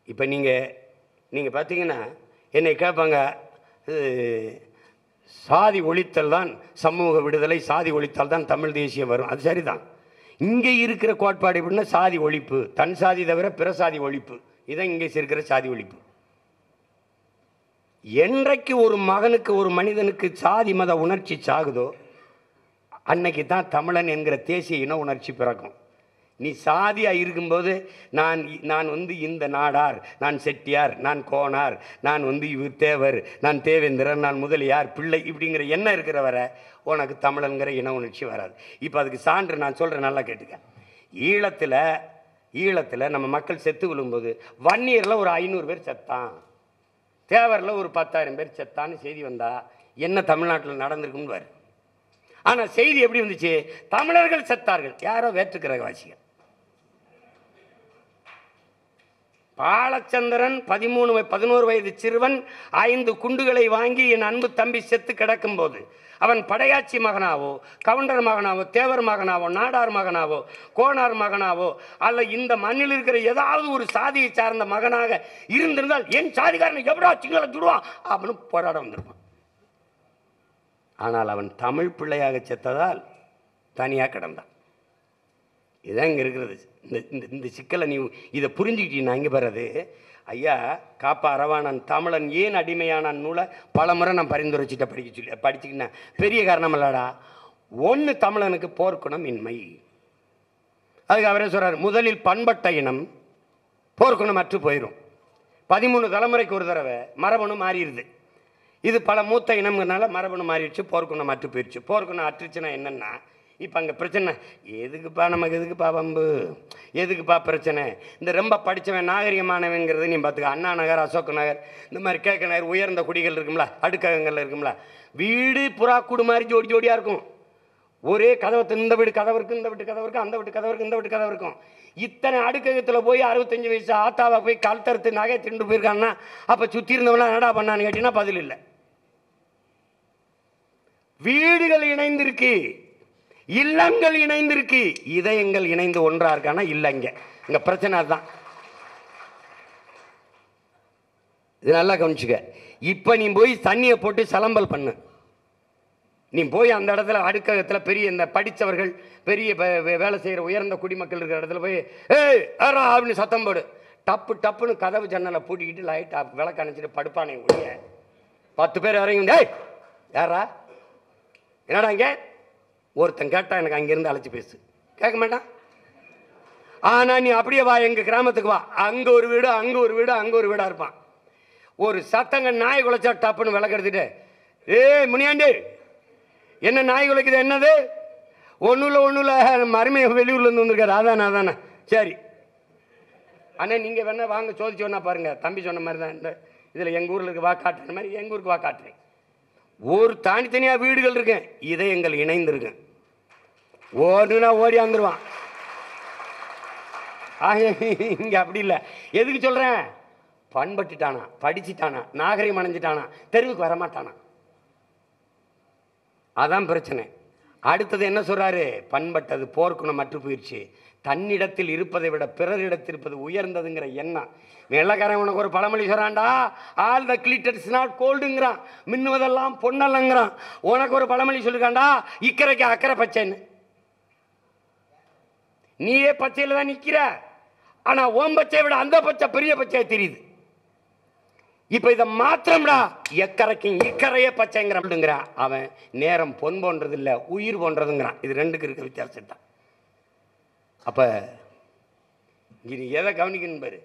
இப்போ நீங்கள் பார்த்தீங்கன்னா என்னை கேட்பாங்க, சாதி ஒழித்தல் தான் சமூக விடுதலை, சாதி ஒழித்தால் தான் தமிழ் தேசியம் வரும். அது சரிதான். இங்கே இருக்கிற கோட்பாடு எப்படின்னா சாதி ஒழிப்பு, தன் சாதி தவிர பிற சாதி ஒழிப்பு, இதான் இங்கே இருக்கிற சாதி ஒழிப்பு. என்றைக்கு ஒரு மகனுக்கு, ஒரு மனிதனுக்கு சாதி மத உணர்ச்சி சாகுதோ அன்னைக்கு தான் தமிழன் என்கிற தேசிய இன உணர்ச்சி பிறக்கும். நீ சாதியாக இருக்கும்போது நான் இந்த நாடார், நான் செட்டியார், நான் கோனார், நான் இவர் தேவர், நான் தேவேந்திரன், நான் முதலியார் பிள்ளை இப்படிங்கிற எண்ணம் இருக்கிற வரை உனக்கு தமிழன்கிற இன உணர்ச்சி வராது. இப்போ அதுக்கு சான்று நான் சொல்கிறேன், நல்லா கேட்டுக்க. ஈழத்தில் நம்ம மக்கள் செத்து விழும்போது வன்னியரில் ஒரு 500 பேர் செத்தான், தேவரில் ஒரு 10,000 பேர் செத்தான்னு செய்தி வந்தா என்ன தமிழ்நாட்டில் நடந்திருக்குன்னு பாரு. ஆனால் செய்தி எப்படி வந்துச்சு? தமிழர்கள் செத்தார்கள், யாரோ வேற்றுக்கிரகவாசிகள். பாலச்சந்திரன் 11 வயது சிறுவன் 5 குண்டுகளை வாங்கி என் அன்பு தம்பி செத்து கிடக்கும் போது அவன் படையாட்சி மகனாவோ, கவுண்டர் மகனாவோ, தேவர் மகனாவோ, நாடார் மகனாவோ, கோனார் மகனாவோ அல்ல இந்த மண்ணில் இருக்கிற ஏதாவது ஒரு சாதியை சார்ந்த மகனாக இருந்திருந்தால் என் சாதிக்காரனை எப்படா சிங்கள சுடுவான் அப்படின்னு போராட வந்திருப்பான். ஆனால் அவன் தமிழ் பிள்ளையாக செத்ததால் தனியாக கிடந்தான். இதுதான் இங்கே இருக்கிறது. இந்த சிக்கலை நீ இதை புரிஞ்சுக்கிட்டீங்கன்னா இங்கே வர்றது. ஐயா காப்பா அரவாணன் தமிழன் ஏன் அடிமையான நூலை பல முறை நான் பரிந்துரைச்சிட்ட படிச்சுக்கினேன். பெரிய காரணம் இல்லடா, ஒன்று தமிழனுக்கு போர்க்குணம் இன்மை. அதுக்கு அவரே சொல்கிறார், முதலில் பண்பட்ட இனம் போர்க்குணம் அற்று போயிடும். 13 தலைமுறைக்கு ஒரு தடவை மரபணு மாறிடுது. இது பல மூத்த இனம்னால மரபணு மாறிடுச்சு, போர்க்குணம் அற்று போயிடுச்சு. போர்க்குணம் அற்றுச்சுன்னா என்னென்னா, இப்போ அங்கே பிரச்சனை எதுக்குப்பா, நமக்கு எதுக்குப்பா வம்பு, எதுக்குப்பா பிரச்சனை? இந்த ரொம்ப படித்தவன் நாகரிகமானவங்கிறது நீ பார்த்துக்க. அண்ணா நகர், அசோக் நகர், இந்த மாதிரி கேட்க நகர் உயர்ந்த குடிகள் இருக்கும்ல, அடுக்ககங்கள் இருக்கும்ல, வீடு புறா கூடு மாதிரி ஜோடி ஜோடியாக இருக்கும். ஒரே கதவை, இந்த வீடு கதவு இருக்குது, இந்த வீட்டு கதவு இருக்குது, அந்த வீட்டு கதவு இருக்குது, இந்த வீட்டு கதவு இருக்கும். இத்தனை அடுக்ககத்தில் போய் 65 வயசு ஆத்தாவை போய் கல் தறுத்து நகை திண்டு போயிருக்காங்கன்னா அப்போ சுற்றி இருந்தவனா என்னடா பண்ணான்னு கேட்டீங்கன்னா பதில் இல்லை. வீடுகள் இணைந்திருக்கு, இல்லங்கள் இணைந்திருக்கு, இதயங்கள் இணைந்து ஒன்றா இருக்கானா இல்லைங்க. இங்க பிரச்சனை அதுதான். இது நல்லா கவனிச்சுக்க. இப்ப நீ போய் தண்ணியை போட்டு சலம்பல் பண்ணு. நீ போய் அந்த இடத்துல அடுக்ககத்தில் பெரிய இந்த படித்தவர்கள் பெரிய வேலை செய்கிற உயர்ந்த குடிமக்கள் இருக்கிற இடத்துல போய் ஏய் அப்படின்னு சத்தம் போடு. டப்பு டப்புன்னு கதவு ஜன்னலை பூட்டிக்கிட்டு லைட்டாக விளக்கு அணைச்சிட்டு படுப்பானே ஒழிய 10 பேர் இறங்கி வந்து ஏய் யாரா என்னடா இங்கே ஒருத்தன் கேட்டால் எனக்கு அங்கேருந்து அழைச்சி பேசு, கேட்க மாட்டான். ஆனால் நீ அப்படியே வா, எங்கள் கிராமத்துக்கு வா, அங்கே ஒரு வீடு, அங்கே ஒரு வீடு, அங்கே ஒரு வீடாக இருப்பான். ஒரு சத்தங்க நாய் குலைச்சா டப்புன்னு விளக்கு எடுத்துட்டு ஏய் முனியாண்டி என்ன நாய் குலைக்குது, என்னது? ஒன்றும் இல்லை மருமையை வெளியூர்லேருந்து வந்திருக்காரு, அதானே சரி அண்ணே நீங்கள் வேணா வாங்க சோதிச்சு வேணா பாருங்கள். தம்பி சொன்ன மாதிரி தான் இந்த இதில் எங்கள் ஊரில் இருக்க வா காட்டுற மாதிரி எங்கள் ஊருக்கு வா காட்டுறேன். ஒரு தனித்தனியாக வீடுகள் இருக்கேன், இதயங்கள் இணைந்திருக்கேன். ஓடுனா ஓடி வந்துடுவான். இங்கே அப்படி இல்லை. எதுக்கு சொல்கிறேன்? பண்பட்டுட்டானா, படிச்சுட்டானா, நாகரிகம் அடைஞ்சிட்டானா, தெருவுக்கு வரமாட்டானா, அதான் பிரச்சனை. அடுத்தது என்ன சொல்கிறாரு? பண்பட்டது போர்க்குணம் மற்ற போயிடுச்சு. தன்னிடத்தில் இருப்பதை விட பிறரிடத்தில் இருப்பது உயர்ந்ததுங்கிற எண்ணம். வெள்ளக்காரன் உனக்கு ஒரு பழமொழி சொல்கிறான்டா, ஆல் த கிளிட்டர்ஸ் நாட் கோல்டுங்கிறான், மின்னுவதெல்லாம் பொன்னல்லங்கிறான். உனக்கு ஒரு பழமொழி சொல்லிருக்காண்டா, இக்கரைக்கு அக்கறை பச்சைன்னு. நீயே பச்சையில் தான் நிற்கிற, ஆனால் ஓம் பச்சையை விட அந்த பச்சை பெரிய பச்சையை தெரியுது. இப்போ இதை மாத்திரம்டா, எக்கரைக்கும் இக்கரையே பச்சைங்கிறான். அவன் நேரம் பொன் போன்றது இல்லை, உயிர் போன்றதுங்கிறான். இது ரெண்டுக்கு இருக்க வித்தியாசம் தான். அப்போ இது எதை கவனிக்கணும் பாரு,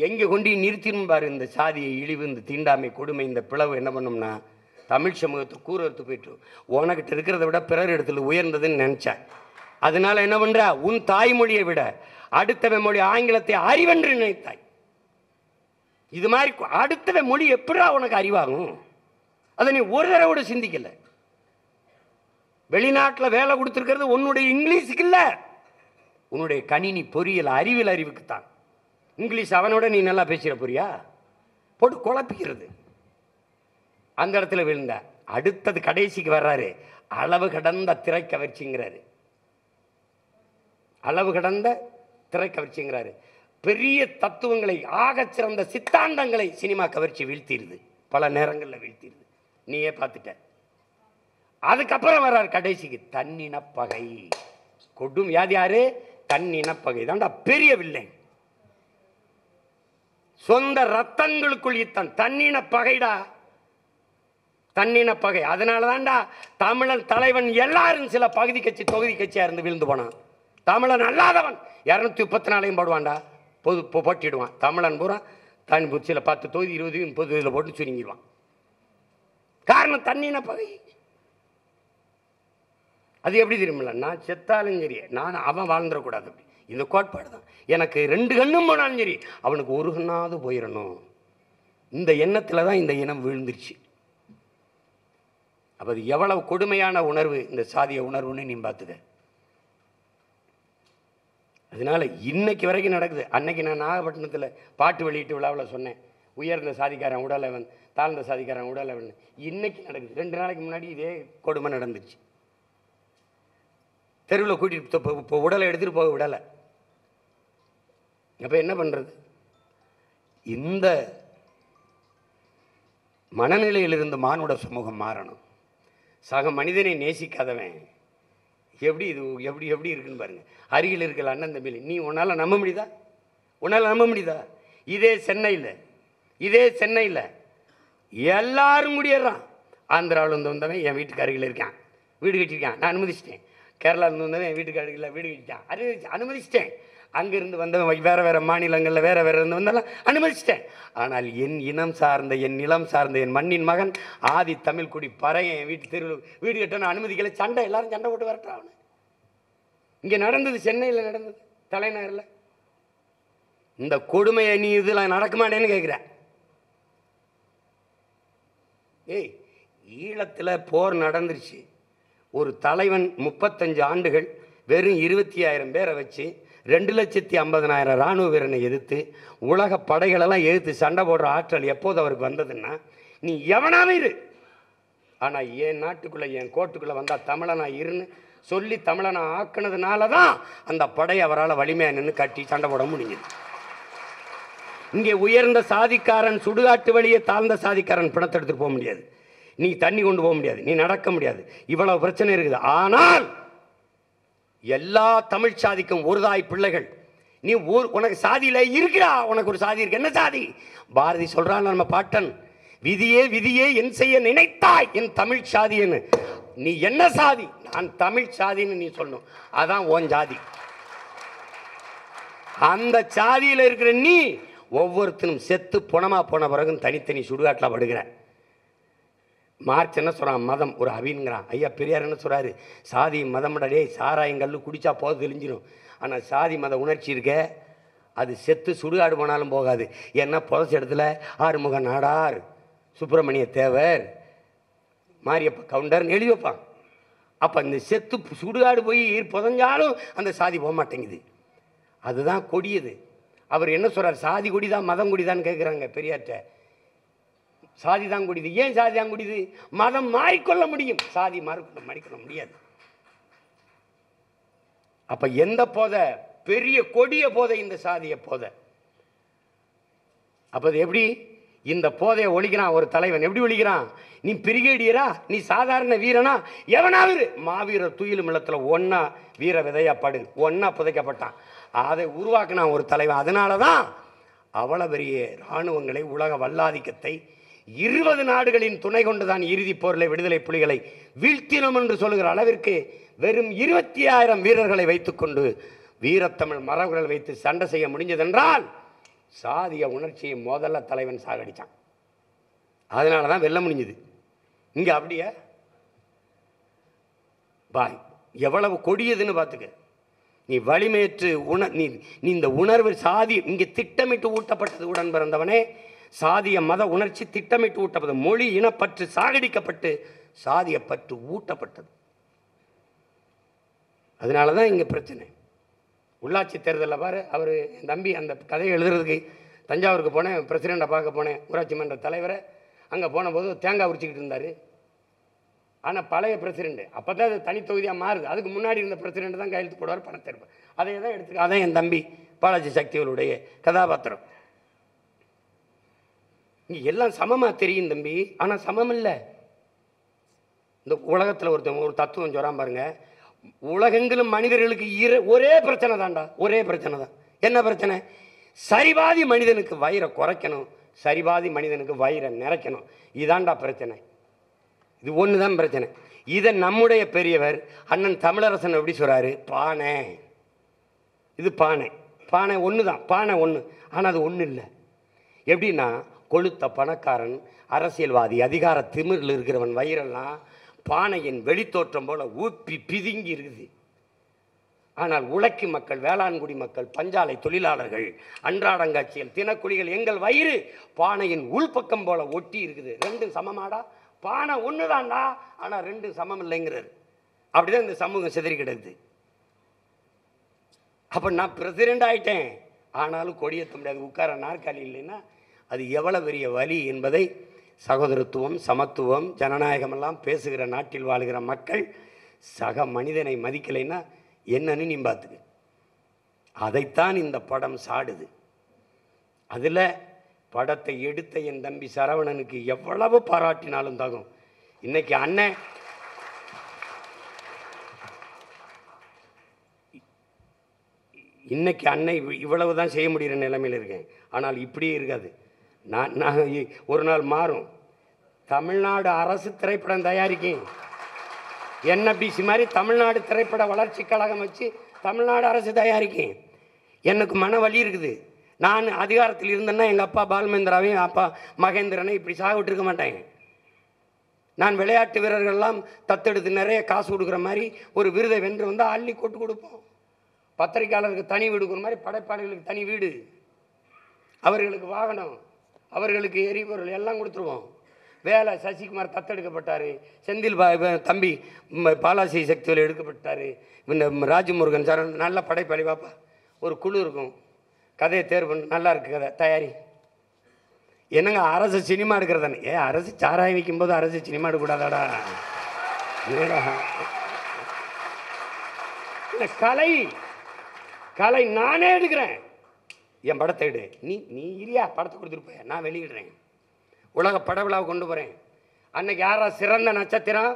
எங்கே கொண்டு நிறுத்தினும் பாரு. இந்த சாதியை இழிவு, இந்த தீண்டாமை, கொடுமை, இந்த பிளவு என்ன பண்ணோம்னா தமிழ் சமூகத்தை கூறுறது போயிட்டு உனக்கிட்ட இருக்கிறத விட பிறர் இடத்துல உயர்ந்ததுன்னு நினச்சேன். அதனால என்ன பண்ணுற, உன் தாய்மொழியை விட அடுத்தவன் மொழி ஆங்கிலத்தை அறிவென்று நினைத்தாய். இது மாதிரி அடுத்தவன் மொழி எப்படா உனக்கு அறிவாகும்? அதை நீ ஒரு தடவை சிந்திக்கல. வெளிநாட்டில் வேலை கொடுத்துருக்கிறது உன்னுடைய இங்கிலீஷுக்கு இல்லை, உன்னுடைய கணினி பொறியியல் அறிவியல் அறிவுக்குத்தான். இங்கிலீஷ் அவனோட நீ நல்லா பேசுகிற புரியா, போட்டு குழப்பிக்கிறது. அந்த இடத்துல விழுந்த. அடுத்தது கடைசிக்கு வர்றாரு, அளவு கடந்த திரை கவர்ச்சிங்கிறாரு. அளவு கடந்த திரை கவர்ச்சிங்கிறாரு. பெரிய தத்துவங்களை, ஆக சிறந்த சித்தாந்தங்களை சினிமா கவர்ச்சி வீழ்த்திடுது, பல நேரங்களில் வீழ்த்திடுது. நீயே பார்த்துட்ட. அதுக்கப்புறம் வர்றாரு கடைசிக்கு தன்னினப்பகை. கொடும் வியாதி யாரு? தன்னினப்பகை தான்டா பெரிய வில்லை. சொந்த ரத்தங்களுக்குள் இத்தன் தன்னின பகைடா. தன்னின பகை. அதனால தான்டா தமிழன் தலைவன் எல்லாரும் சில பகுதி கட்சி தொகுதி கட்சியாக இருந்து விழுந்து போனான். தமிழன் அல்லாதவன் 234 போடுவான்டா, போட்டிடுவான். தமிழன் பூரா தனி சில 10 தொகுதி 20 30 இதில் போட்டு சுருங்கிடுவான். காரணம் தன்னின பகை. அது எப்படி தெரியுமில்ல, நான் செத்தாலும் சரி அவன் வாழ்ந்துடக்கூடாது. அப்படி இந்த கோட்பாடு தான். எனக்கு 2 கண்ணும் போனாலும் சரி அவனுக்கு ஒரு கண்ணாவது போயிடணும். இந்த எண்ணத்தில் தான் இந்த இனம் விழுந்துருச்சு. அப்போ அது எவ்வளவு கொடுமையான உணர்வு இந்த சாதிய உணர்வுன்னு நீ பார்த்துக்க. அதனால இன்னைக்கு வரைக்கும் நடக்குது. அன்னைக்கு நான் நாகப்பட்டினத்தில் பாட்டு வெளியீட்டு விழாவில் சொன்னேன், உயர்ந்த சாதிக்காரன் உடலவன், தாழ்ந்த சாதிக்காரன் உடலவன். இன்னைக்கு நடக்குது. 2 நாளைக்கு முன்னாடி இதே கொடுமை நடந்துச்சு. தெருவில் கூட்டிட்டு இப்போ உடலை எடுத்துகிட்டு போக விடலை. அப்போ என்ன பண்ணுறது? இந்த மனநிலையிலிருந்து மானுட சமூகம் மாறணும். சக மனிதனை நேசிக்காதவன் எப்படி இது எப்படி எப்படி இருக்குன்னு பாருங்க. அருகில் இருக்கிற அண்ணன் தம்பியில் நீ உன்னால் நம்ப முடியுதா? உன்னால் நம்ப முடியுதா? இதே சென்னையில் எல்லாரும் முடியிடறான். ஆந்திராவிலேருந்து வந்தவன் என் வீட்டுக்கு அருகில் இருக்கான், வீடு கட்டியிருக்கான், நான் அனுமதிச்சிட்டேன். கேரளாவிலேருந்து வந்தவன் என் வீட்டுக்கு அருகில் வீடு கட்டிட்டான், அனுமதிச்சிட்டேன். அங்கேருந்து வந்தவன் வேறு மாநிலங்களில் வேறு இருந்து வந்தாலும் அனுமதிச்சிட்டேன். ஆனால் என் இனம் சார்ந்த, என் நிலம் சார்ந்த, என் மண்ணின் மகன் ஆதி தமிழ் குடி பறையன் என் வீட்டு தெருவில் வீடு கட்டணும் அனுமதிக்கலை. சண்டை, எல்லாரும் சண்டை போட்டு வரட்டான். அவனு இங்கே நடந்தது, சென்னையில் நடந்தது, தலைநகரில். இந்த கொடுமையை நீ இதில் நடக்குமாட்டேன்னு கேட்குற. ஏய், ஈழத்தில் போர் நடந்துருச்சு. ஒரு தலைவன் 35 ஆண்டுகள் வெறும் 25,000 பேரை வச்சு 2,50,000 இராணுவ வீரனை எதிர்த்து உலக படைகளெல்லாம் எதிர்த்து சண்டை போடுற ஆற்றல் எப்போது அவருக்கு வந்ததுன்னா, நீ எவனாவே இரு, ஆனால் என் நாட்டுக்குள்ளே என் கோட்டுக்குள்ளே வந்தால் தமிழனா இருன்னு சொல்லி தமிழனை ஆக்கினதுனால தான் அந்த படை அவரால் வலிமையாக நின்று கட்டி சண்டை போட முடியுது. இங்கே உயர்ந்த சாதிக்காரன் சுடுகாட்டு வழியே தாழ்ந்த சாதிக்காரன் பிணத்தை எடுத்துகிட்டு போக முடியாது, நீ தண்ணி கொண்டு போக முடியாது, நீ நடக்க முடியாது. இவ்வளவு பிரச்சனை இருக்குது. ஆனால் எல்லா தமிழ் சாதிக்கும் ஒரு தாய் பிள்ளைகள். நீ உனக்கு சாதியில் இருக்கிறா, உனக்கு ஒரு சாதி இருக்கு. என்ன சாதி? பாரதி சொல்றான், நம்ம பாட்டன், விதியே விதியே என் செய்ய நினைத்தாய் என் தமிழ் சாதின்னு. நீ என்ன சாதி? நான் தமிழ் சாதின்னு நீ சொல்லணும். அதான் உன் ஜாதி. அந்த சாதியில் இருக்கிற நீ ஒவ்வொருத்தரும் செத்து புணமா போன பிறகு தனித்தனி சுடுகாட்டில் படுகிற. மார்ச் என்ன சொல்கிறான்? மதம் ஒரு அவின்கிறான். ஐயா பெரியார் என்ன சொல்கிறாரு? சாதி மதம்டே சாராயங்கல்லு குடித்தா போது தெளிஞ்சிடும். ஆனால் சாதி மத உணர்ச்சி இருக்க, அது செத்து சுடுகாடு போனாலும் போகாது. ஏன்னா புதைச்ச இடத்துல ஆறுமுக நாடார், சுப்பிரமணிய தேவர், மாரியப்ப கவுண்டர்னு எழுதி வைப்பான். அப்போ இந்த செத்து சுடுகாடு போய் புதஞ்சாலும் அந்த சாதி போக மாட்டேங்குது. அதுதான் கொடியது. அவர் என்ன சொல்கிறார்? சாதி கொடிதான் மதம் கொடிதான்னு கேட்குறாங்க பெரியார்ட்ட. சாதி தான் குடிது. ஏன் சாதி தான் குடிது? மதம் மாறிக்கொள்ள முடியும், சாதி மாறிக்கொள்ள முடியாது. அப்ப எந்த போதை? பெரிய கொடிய போதை இந்த சாதிய போதை. அப்ப எப்படி இந்த போதையை ஒழிக்கிறான் ஒரு தலைவன்? எப்படி ஒழிக்கிறான்? நீ பிரிகேடியரா, நீ சாதாரண வீரனா, எவனாவது மாவீரர் துயிலும் இல்லத்தில் ஒன்னா வீர விதையப்படு ஒன்னா புதைக்கப்பட்டான். அதை உருவாக்கினான் ஒரு தலைவன். அதனால தான் அவ்வளவு பெரிய இராணுவங்களை, உலக வல்லாதிக்கத்தை 20 நாடுகளின் துணை கொண்டுதான் இறுதி போரில் விடுதலை புலிகளை வீழ்த்தினோம் என்று சொல்லுகிற அளவிற்கு வெறும் 20,000 வீரர்களை வைத்துக்கொண்டு வீரத்தமிழ் மரபுகள் வைத்து சண்டை செய்ய முடிஞ்சதென்றால் சாதிய உணர்ச்சியை முதல்ல தலைவன் சாகடிச்சான். அதனால தான் வெல்ல முடிஞ்சது. இங்கே அப்படியே பாய் எவ்வளவு கொடியதுன்னு பார்த்துக்க. நீ வலிமையற்று நீ இந்த உணர்வு சாதி இங்கே திட்டமிட்டு ஊட்டப்பட்டது. உடன் பிறந்தவனே, சாதிய மத உணர்ச்சி திட்டமிட்டு ஊட்டப்பட்டது. மொழி இனப்பற்று சாகடிக்கப்பட்டு சாதிய பற்று ஊட்டப்பட்டது. அதனால தான் இங்கே பிரச்சனை. உள்ளாட்சி தேர்தலில் பாரு, அவர் என் தம்பி அந்த கதையை எழுதுறதுக்கு தஞ்சாவூருக்கு போனேன், பிரசிடெண்ட்டை பார்க்க போனேன், ஊராட்சி மன்ற தலைவரை. அங்கே போன போது தேங்காய் உரிச்சிக்கிட்டு இருந்தார். ஆனால் பழைய பிரசிடெண்ட்டு அப்போ தான் அது தனி தொகுதியாக மாறுது. அதுக்கு முன்னாடி இருந்த பிரசிடெண்ட் தான் கையெழுத்து போடுவார், பணத்தை இருப்பார். அதை தான் எடுத்துக்க. அதான் என் தம்பி பாலாஜி சக்திகளுடைய கதாபாத்திரம். இங்கே எல்லாம் சமமாக தெரியும் தம்பி, ஆனால் சமம் இல்லை. இந்த உலகத்தில் ஒரு தத்துவம் சொல்கிறான் பாருங்க, உலகெங்கிலும் மனிதர்களுக்கு ஒரே பிரச்சனை தான்டா, ஒரே பிரச்சனை தான். என்ன பிரச்சனை? சரிபாதி மனிதனுக்கு வயிறை குறைக்கணும், சரிபாதி மனிதனுக்கு வயிறை நிறைக்கணும். இதாண்டா பிரச்சனை. இது ஒன்று தான் பிரச்சனை. இதை நம்முடைய பெரியவர் அண்ணன் தமிழரசன் எப்படி சொல்கிறாரு, பானை, இது பானை, பானை ஒன்று தான், பானை ஒன்று. ஆனால் அது ஒன்றும் இல்லை. எப்படின்னா, கொளுத்த பணக்காரன், அரசியல்வாதி, அதிகார திமிரில் இருக்கிறவன் வயிறெல்லாம் பானையின் வெளித்தோற்றம் போல ஊப்பி பிதுங்கி இருக்குது. ஆனால் உழைக்கும் மக்கள், வேளாண்குடி மக்கள், பஞ்சாலை தொழிலாளர்கள், அன்றாடங்காட்சிகள், தினக்குழிகள், எங்கள் வயிறு பானையின் உள்பக்கம் போல ஒட்டி இருக்குது. ரெண்டும் சமமாடா, பானை ஒன்று தான்டா, ஆனால் ரெண்டும் சமம் இல்லைங்கிறார். அப்படிதான் இந்த சமூகம் சிதறி கிடக்குது. அப்போ நான் பிரசிடெண்ட் ஆகிட்டேன், ஆனாலும் கொடியேற்ற முடியாது, உட்கார நாற்காலி இல்லைன்னா அது எவ்வளோ பெரிய வலி என்பதை சகோதரத்துவம், சமத்துவம், ஜனநாயகமெல்லாம் பேசுகிற நாட்டில் வாழ்கிற மக்கள் சக மனிதனை மதிக்கலைன்னா என்னன்னு நீ பார்த்துக்க. அதைத்தான் இந்த படம் சாடுது. அதில் படத்தை எடுத்த என் தம்பி சரவணனுக்கு எவ்வளவு பாராட்டினாலும் தகும். இன்னைக்கு அண்ணன் இவ்வளவு தான் செய்ய முடிகிற நிலைமையில் இருக்கேன். ஆனால் இப்படியே இருக்காது. நான் ஒரு நாள் மாறும். தமிழ்நாடு அரசு திரைப்படம் தயாரிக்கும், NBC மாதிரி தமிழ்நாடு திரைப்பட வளர்ச்சி கழகம் வச்சு தமிழ்நாடு அரசு தயாரிக்கும். எனக்கு மன வலி இருக்குது. நான் அதிகாரத்தில் இருந்தேன்னா எங்கள் அப்பா பால்மேந்திராவையும் அப்பா மகேந்திரனை இப்படி சாக விட்டுருக்க மாட்டேன். நான் விளையாட்டு வீரர்கள்லாம் தத்தெடுத்து நிறைய காசு கொடுக்குற மாதிரி ஒரு விருதை வென்று வந்தால் அள்ளி கொட்டு கொடுப்போம். பத்திரிகையாளருக்கு தனி வீடு கொடுக்குற மாதிரி படைப்பாளிகளுக்கு தனி வீடு, அவர்களுக்கு வாகனம், அவர்களுக்கு எரிபொருள் எல்லாம் கொடுத்துருவோம். வேலை சசிகுமார் தத்தெடுக்கப்பட்டார், செந்தில் தம்பி பாலாசி சக்தியில் எடுக்கப்பட்டார், இந்த ராஜமுருகன் சார் நல்ல படைப்பாளி. பாப்பா ஒரு குழு இருக்கும், கதையை தேர்வு பண்ணு, நல்லா இருக்குது கதை, தயாரி. என்னங்க அரசு சினிமா எடுக்கிறதானே? அரசு சாராயம் வைக்கும்போது அரசு சினிமா எடுக்கக்கூடாதாடா? கலை கலை நானே எடுக்கிறேன். என் படத்தை எடு, நீ இல்லையா படத்தை கொடுத்துட்டு போய் நான் வெளியிடுறேன், உலக பட விழாவை கொண்டு போகிறேன். அன்னைக்கு யாரா சிறந்த நட்சத்திரம்?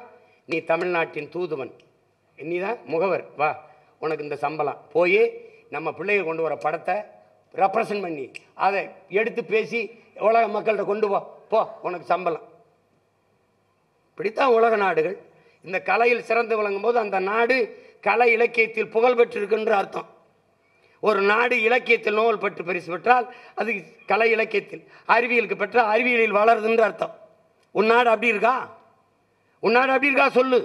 நீ தமிழ்நாட்டின் தூதுவன், நீ தான் முகவர், வா உனக்கு இந்த சம்பளம். போய் நம்ம பிள்ளைகள் கொண்டு வர படத்தை ரெப்ரசன்ட் பண்ணி அதை எடுத்து பேசி உலக மக்கள்கிட்ட கொண்டு போ, உனக்கு சம்பளம். இப்படித்தான் உலக நாடுகள். இந்த கலையில் சிறந்து விளங்கும் போது அந்த நாடு கலை இலக்கியத்தில் புகழ் பெற்றிருக்குன்ற அர்த்தம். ஒரு நாடு இலக்கியத்தில் நோபல் பட்டு பரிசு பெற்றால் அது கலை இலக்கியத்தில், அறிவியலுக்கு பெற்றால் அறிவியலில் வளருதுன்ற அர்த்தம். உன் நாடு அப்படி இருக்கா? உன் நாடு அப்படி இருக்கா சொல்லு.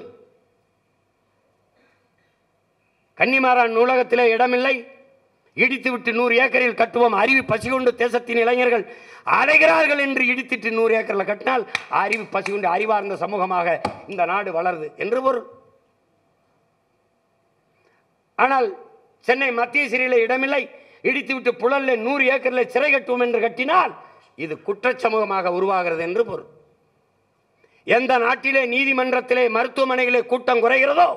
கன்னிமாரான் நூலகத்திலே இடமில்லை, இடித்து விட்டு 100 ஏக்கரில் கட்டுவோம், அறிவு பசி கொண்டு தேசத்தின் இளைஞர்கள் அடைகிறார்கள் என்று இடித்துட்டு 100 ஏக்கரில் கட்டினால் அறிவு பசி கொண்டு அறிவார்ந்த சமூகமாக இந்த நாடு வளருது என்று பொருள். ஆனால் சென்னை மத்திய சிறையில் இடமில்லை, இடித்துவிட்டு புழல்ல 100 ஏக்கரில் சிறை கட்டுவோம் என்று கட்டினால் இது குற்றச் சமூகமாக உருவாகிறது என்று பொருள். எந்த நாட்டிலே நீதிமன்றத்திலே மருத்துவமனைகளே கூட்டம் குறைகிறதோ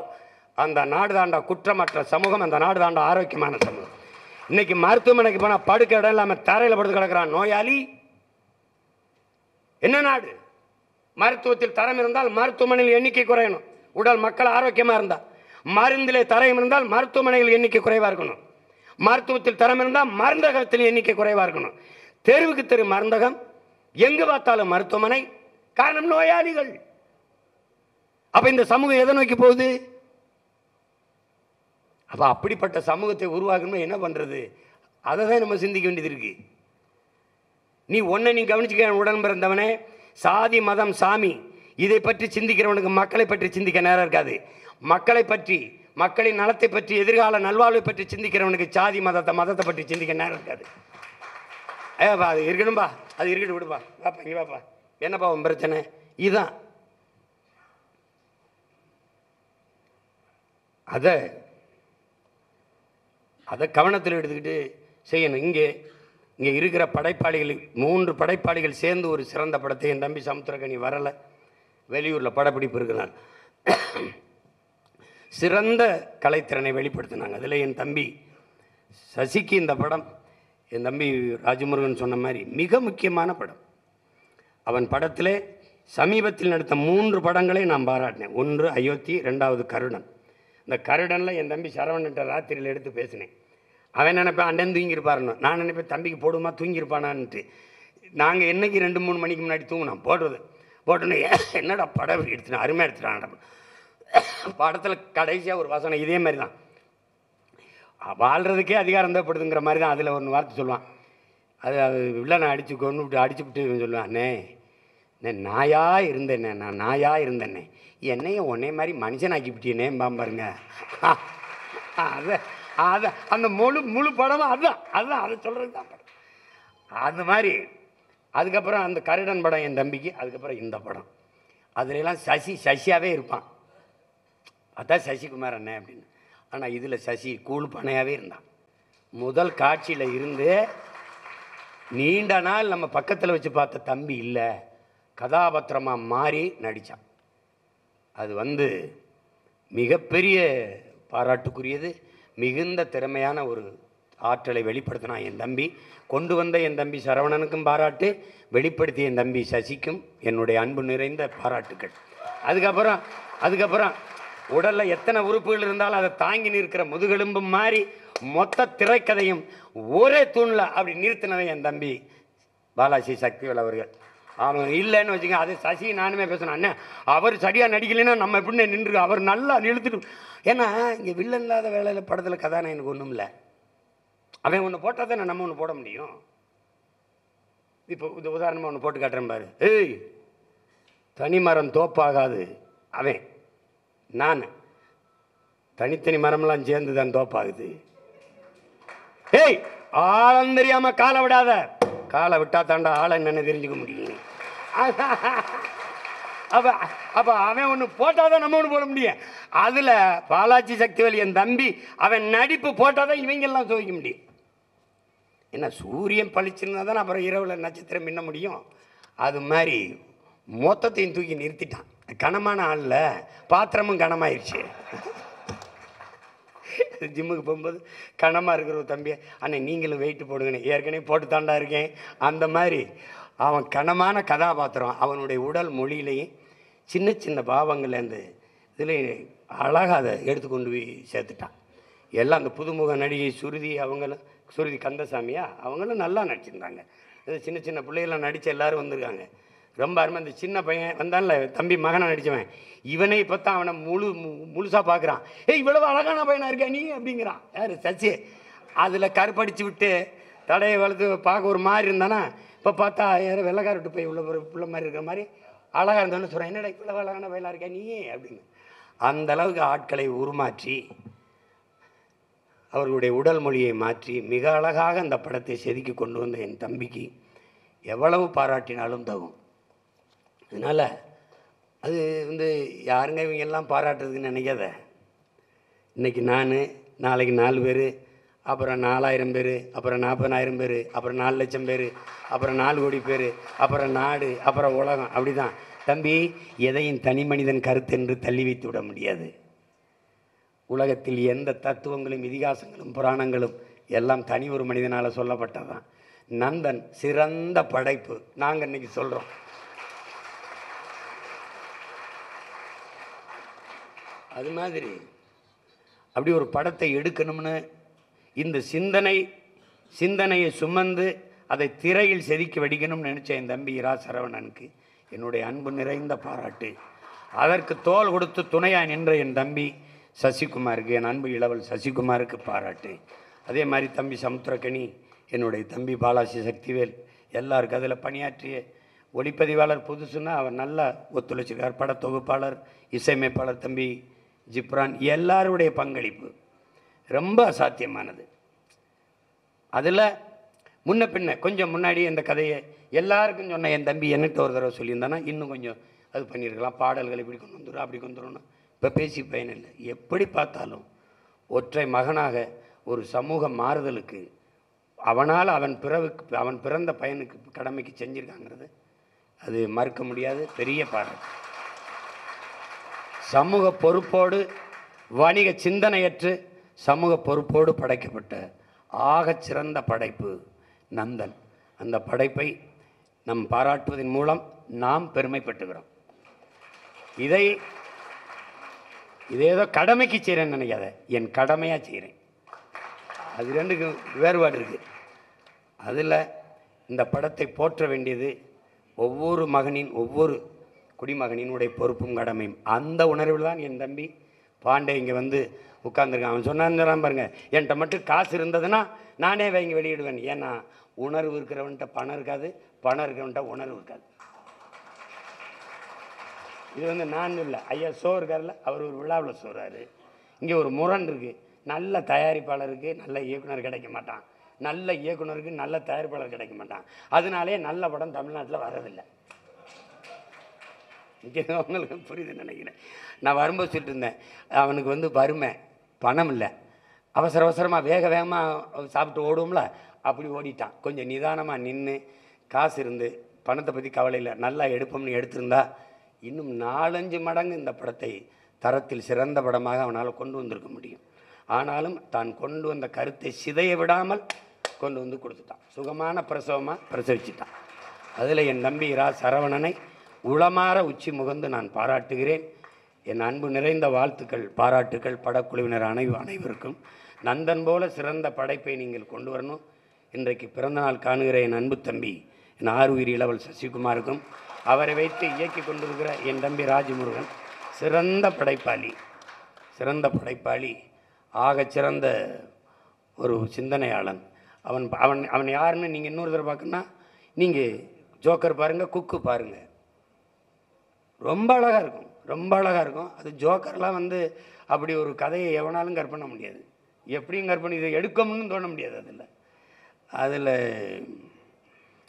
அந்த நாடு தாண்டா குற்றமற்ற சமூகம், அந்த நாடு தாண்டா ஆரோக்கியமான சமூகம். இன்னைக்கு மருத்துவமனைக்கு போனால் படுக்க இடம் இல்லாமல் தரையில் படுத்து கிடக்கிறான் நோயாளி. என்ன நாடு? மருத்துவத்தில் தரம் இருந்தால் மருத்துவமனையில் எண்ணிக்கை குறையணும், உடல் மக்கள் ஆரோக்கியமாக இருந்தால். மருந்திலே தரம் இருந்தால் மருத்துவமனையில் எண்ணிக்கை குறைவாக இருக்கணும். மருத்துவத்தில் தரம் இருந்தால் மருந்தகத்தில் எண்ணிக்கை குறைவாக இருக்கணும். தெருவுக்கு தெரு மருந்தகம், எங்கு பார்த்தாலும் மருத்துவமனை. காரணம் நோயாளிகள். அப்ப இந்த சமூகம் எதை நோக்கி போகுது? அப்ப அப்படிப்பட்ட சமூகத்தை உருவாக்கணும், என்ன பண்றது? அதை தான் நம்ம சிந்திக்க வேண்டியது இருக்கு. நீ கவனிச்சுக்க, உடன் பிறந்தவனே, சாதி மதம் சாமி இதை பற்றி சிந்திக்கிறவனுக்கு மக்களை பற்றி சிந்திக்க நேரம் இருக்காது. மக்களை பற்றி, மக்களின் நலத்தை பற்றி, எதிர்கால நல்வாழ்வை பற்றி சிந்திக்கிறவனுக்கு சாதி மதத்தை பற்றி சிந்திக்க நேரம் இருக்காது. அது இருக்கணும்பா, அது இருக்கட்டும், விடுப்பா, வாப்பா இங்கே வாப்பா, என்னப்பா உன் பிரச்சனை? இதுதான். அதை கவனத்தில் எடுத்துக்கிட்டு செய்யணும். இங்கே இருக்கிற படைப்பாளிகள் 3 படைப்பாளிகள் சேர்ந்து ஒரு சிறந்த படத்தை, என் தம்பி சமுத்திரக்கனி வரலை, வெளியூரில் படப்பிடிப்பு இருக்கிறான், சிறந்த கலைத்திறனை வெளிப்படுத்தினாங்க. அதில் என் தம்பி சசிக்கு இந்த படம், என் தம்பி ராஜமுருகன் சொன்ன மாதிரி மிக முக்கியமான படம். அவன் படத்திலே சமீபத்தில் நடித்த 3 படங்களை நான் பாராட்டினேன். 1 அயோத்தி, 2வது கருடன். இந்த கருடனில் என் தம்பி சரவணன்ட்ட ராத்திரியில் எடுத்து பேசினேன். அவன் நினைப்பேன் அண்ணன் தூங்கியிருப்பாருன்னு, நான் நினைப்பேன் தம்பிக்கு போடுமா தூங்கியிருப்பானான்ட்டு. நாங்கள் என்னைக்கு 2-3 மணிக்கு முன்னாடி தூங்கினோம் போடுறது. போட்டோன்னே என்னடா படம் இப்படி எடுத்துனா அருமையாக எடுத்துட்டான். படத்தில் கடைசியாக ஒரு வசனம் இதே மாதிரி தான், வாழ்கிறதுக்கே அதிகாரம் தேவைப்படுதுங்கிற மாதிரி தான். அதில் ஒன்று வார்த்தை சொல்லுவான், அது வில்லனை அடித்து கொண்டு விட்டு அடிச்சு விட்டு சொல்லுவான், அண்ணே நாயாக இருந்தேண்ணே, நான் நாயாக இருந்தேண்ணே, என்னையும் உன்னே மாதிரி மனுஷனாக்கி விட்டியனே பாருங்க. அதை அதை அந்த முழு படமும் அதுதான் அதை சொல்கிறது தான் படம். அந்த மாதிரி அதுக்கப்புறம் அந்த கருடன் படம் என் தம்பிக்கு, அதுக்கப்புறம் இந்த படம். அதுலெல்லாம் சசியாகவே இருப்பான், அதான் சசிகுமார் அண்ணன் அப்படின்னு. ஆனால் இதில் சசி கூழ்பனையாகவே இருந்தான். முதல் காட்சியில் இருந்து நீண்ட நாள் நம்ம பக்கத்தில் வச்சு பார்த்த தம்பி இல்லை, கதாபாத்திரமாக மாறி நடித்தான். அது மிகப்பெரிய பாராட்டுக்குரியது. மிகுந்த திறமையான ஒரு ஆற்றலை வெளிப்படுத்தினான் என் தம்பி. கொண்டு வந்த என் தம்பி சரவணனுக்கும் பாராட்டு, வெளிப்படுத்திய என் தம்பி சசிக்கும் என்னுடைய அன்பு நிறைந்த பாராட்டுக்கள். அதுக்கப்புறம் உடலில் எத்தனை உறுப்புகள் இருந்தாலும் அதை தாங்கி நிற்கிற முதுகெலும்பு மாதிரி மொத்த திரைக்கதையும் ஒரே தூணில் அப்படி நிறுத்தினவன் என் தம்பி பாலாஜி சக்திவேல் அவர்கள். அவன் இல்லைன்னு வச்சுக்க, அது சசி நானுமே பேசணும், அண்ணே அவர் சரியாக நடிக்கலைன்னா நம்ம எப்படின்னு நின்று அவர் நல்லா நிறுத்திட்டு. ஏன்னா இங்கே வில்லன் இல்லாத வேலையில் படத்தில் கதாநாயகனுக்கு ஒன்றும் இல்லை, அவன் ஒன்று போட்டால் தானே நம்ம ஒன்று போட முடியும். இப்போ இந்த உதாரணமாக ஒன்று போட்டு காட்டுறேன் பாரு. ஏய், தனிமரம் தோப்பாகாது, அவன் நான் தனித்தனி மரம்லாம் சேர்ந்து தான் தோப்பாகுது. ஏய், ஆழம் தெரியாமல் காலை விடாத, காலை விட்டா தாண்டா ஆளை என்னென்ன தெரிஞ்சுக்க முடியும். அப்போ அவன் ஒன்று போட்டால் தான் நம்ம ஒன்று போட முடியும். அதில் பாலாஜி சக்திவேல் என் தம்பி அவன் நடிப்பு போட்டால் தான் இவங்கெல்லாம் துவைக்க முடியும். ஏன்னா சூரியன் பழிச்சிருந்தா தான் அப்புறம் இரவில் நட்சத்திரம் மின்ன முடியும். அது மாதிரி மொத்தத்தையும் தூக்கி நிறுத்திட்டான். கனமான ஆளில் பாத்திரமும் கனமாயிருச்சு. ஜிம்முக்கு போகும்போது கனமாக இருக்கிற ஒரு தம்பி, அண்ணே நீங்களும் வெயிட்டு போடுங்கண்ணே, ஏற்கனவே போட்டு தாண்டா இருக்கேன். அந்த மாதிரி அவன் கனமான கதாபாத்திரம் அவனுடைய உடல் மொழியிலையும் சின்ன சின்ன பாவங்கள்லேருந்து இதில் அழகாக அதை எடுத்துக்கொண்டு போய் சேர்த்துட்டான். எல்லாம் அந்த புதுமுக நடிகை சுருதி கந்தசாமியா அவங்களும் நல்லா நடிச்சிருந்தாங்க. இது சின்ன சின்ன பிள்ளைகள்லாம் நடித்த எல்லோரும் வந்திருக்காங்க. ரொம்ப அருமை. அந்த சின்ன பையன் வந்தான்ல தம்பி மகனை நடித்தவன், இவனே இப்போ தான் அவனை முழுசாக பார்க்குறான். ஏய், இவ்வளவு அழகான பையனாக இருக்கா நீ அப்படிங்கிறான். யார்? சச்சி. அதில் கருப்படிச்சு விட்டு தடையை வளர்த்து பார்க்க ஒரு மாதிரி இருந்தானா, இப்போ பார்த்தா யாரும் வெள்ளைக்கார விட்டு போய் உள்ள பிள்ளை மாதிரி இருக்கிற மாதிரி அழகாக இருந்தோன்னு சொல்கிறேன், என்னடா இவ்வளோ அழகான பையனாக இருக்கா நீ அப்படின்னு. அந்தளவுக்கு ஆட்களை உருமாற்றி அவர்களுடைய உடல் மொழியை மாற்றி மிக அழகாக அந்த படத்தை செதுக்கி கொண்டு வந்த என் தம்பிக்கு எவ்வளவு பாராட்டினாலும் தகும். அதனால் அது யாருங்க இவங்கெல்லாம் பாராட்டுறதுன்னு நினைக்காத. இன்றைக்கி நான், நாளைக்கு 4 பேர், அப்புறம் 4000 பேர், அப்புறம் 40,000 பேர், அப்புறம் 4 லட்சம் பேர், அப்புறம் 4 கோடி பேர், அப்புறம் நாடு, அப்புறம் உலகம். அப்படி தான் தம்பி. எதையும் தனி மனிதன் கருத்தென்று தள்ளி வைத்து விட முடியாது. உலகத்தில் எந்த தத்துவங்களும் இதிகாசங்களும் புராணங்களும் எல்லாம் தனி ஒரு மனிதனால் சொல்லப்பட்டதான். நந்தன் சிறந்த படைப்பு, நாங்கள் இன்னைக்கு சொல்கிறோம். அது மாதிரி அப்படி ஒரு படத்தை எடுக்கணும்னு இந்த சிந்தனையை சுமந்து அதை திரையில் செதுக்கி வடிக்கணும்னு நினச்ச என் தம்பி இரா சரவணனுக்கு என்னுடைய அன்பு நிறைந்த பாராட்டு. அதற்கு தோள் கொடுத்து துணையாக நின்ற என் தம்பி சசிகுமாருக்கு, என் அன்பு இளவல் சசிகுமாருக்கு பாராட்டு. அதே மாதிரி தம்பி சமுத்திரக்கனி, என்னுடைய தம்பி பாலாஜி சக்திவேல், எல்லாருக்கும் அதில் பணியாற்றிய ஒளிப்பதிவாளர் புதுசுன்னா அவர் நல்லா ஒத்துழைச்சிருக்கார். படத்தொகுப்பாளர், இசையமைப்பாளர் தம்பி ஜிப்ரான், எல்லாருடைய பங்களிப்பு ரொம்ப அசாத்தியமானது. அதில் முன்ன பின்ன கொஞ்சம் முன்னாடி இந்த கதையை எல்லாருக்கும் சொன்ன என் தம்பி என்கிட்ட ஒரு தடவை சொல்லியிருந்தானா இன்னும் கொஞ்சம் அது பண்ணியிருக்கலாம். பாடல்கள் இப்படி கொண்டு வந்துடும் அப்படி கொண்டு வரணும். இப்போ பேசி பயன் இல்லை. எப்படி பார்த்தாலும் ஒற்றை மகனாக ஒரு சமூக மாறுதலுக்கு அவனால் அவன் பிறந்த பையனுக்கு கடமைக்கு செஞ்சுருக்காங்கிறது அது மறுக்க முடியாது. பெரிய பாராட்டு. சமூக பொறுப்போடு, வணிக சிந்தனையற்று சமூக பொறுப்போடு படைக்கப்பட்ட ஆகச் சிறந்த படைப்பு நந்தன். அந்த படைப்பை நம் பாராட்டுவதன் மூலம் நாம் பெருமைப்பட்டுக்கிறோம். இதை ஏதோ கடமைக்கு செய்கிறேன்னு நினைக்காத, என் கடமையாக செய்கிறேன். அது ரெண்டுக்கும் வேறுபாடு இருக்குது. அதில் இந்த படத்தை போற்ற வேண்டியது ஒவ்வொரு மகனின், ஒவ்வொரு குடிமகனினுடைய பொறுப்பும் கடமையும். அந்த உணர்வில் தான் என் தம்பி பாண்டே இங்கே வந்து உட்கார்ந்துருக்கான். அவன் சொன்னான் பாருங்க, என்கிட்ட மட்டும் காசு இருந்ததுன்னா நானே வாங்கி வெளியிடுவேன். ஏன்னா உணர்வு இருக்கிறவன்ட்ட பணம் இருக்காது, பணம் இருக்கிறவன்ட்ட உணர்வு இருக்காது. இது வந்து நான் இல்லை, ஐயா இருக்கார்ல, அவர் ஒரு விழாவில் சொல்கிறாரு, இங்கே ஒரு முரண் இருக்குது. நல்ல தயாரிப்பாளருக்கு நல்ல இயக்குனர் கிடைக்க மாட்டான், நல்ல இயக்குனருக்கு நல்ல தயாரிப்பாளர் கிடைக்க மாட்டான். அதனாலே நல்ல படம் தமிழ்நாட்டில் வரதில்லை. உங்களுக்கு புரியுதுன்னு நினைக்கிறேன். நான் வரும்போது சொல்லிட்டு இருந்தேன், அவனுக்கு வந்து வறுமை, பணம் இல்லை, அவசர அவசரமாக வேகமாக சாப்பிட்டு ஓடுவோம்ல, அப்படி ஓடிட்டான். கொஞ்சம் நிதானமாக நின்று காசு இருந்து பணத்தை பற்றி கவலை இல்லை, நல்லா எடுப்போம்னு எடுத்திருந்தா இன்னும் 4-5 மடங்கு இந்த படத்தை தரத்தில் சிறந்த படமாக அவனால் கொண்டு வந்திருக்க முடியும். ஆனாலும் தான் கொண்டு வந்த கருத்தை சிதைய விடாமல் கொண்டு வந்து கொடுத்துட்டான். சுகமான பிரசவமாக பிரசவிச்சிட்டான். அதில் என் தம்பி சரவணனை உளமாற உச்சி முகந்து நான் பாராட்டுகிறேன். என் அன்பு நிறைந்த வாழ்த்துக்கள், பாராட்டுக்கள் படக்குழுவினர் அனைவருக்கும். நந்தன் போல சிறந்த படைப்பை நீங்கள் கொண்டு வரணும். இன்றைக்கு பிறந்தநாள் காணுகிற என் அன்பு தம்பி என் ஆறுயிர் இளவல் சசிகுமாருக்கும், அவரை வைத்து இயக்கி கொண்டிருக்கிற என் தம்பி ராஜமுருகன் சிறந்த படைப்பாளி, ஆகச்சிறந்த ஒரு சிந்தனையாளன். அவன் அவன் அவன் யாருன்னு நீங்கள் இன்னொரு தடவை பார்க்கணுன்னா நீங்கள் ஜோக்கர் பாருங்கள், குக்கு பாருங்கள், ரொம்ப அழகாக இருக்கும். அது ஜோக்கர்லாம் வந்து அப்படி ஒரு கதையை எவனாலும் கற்பனை முடியாது, எப்படியும் கற்பனை இதை எடுக்கணும்னு தோண முடியாது. அதில்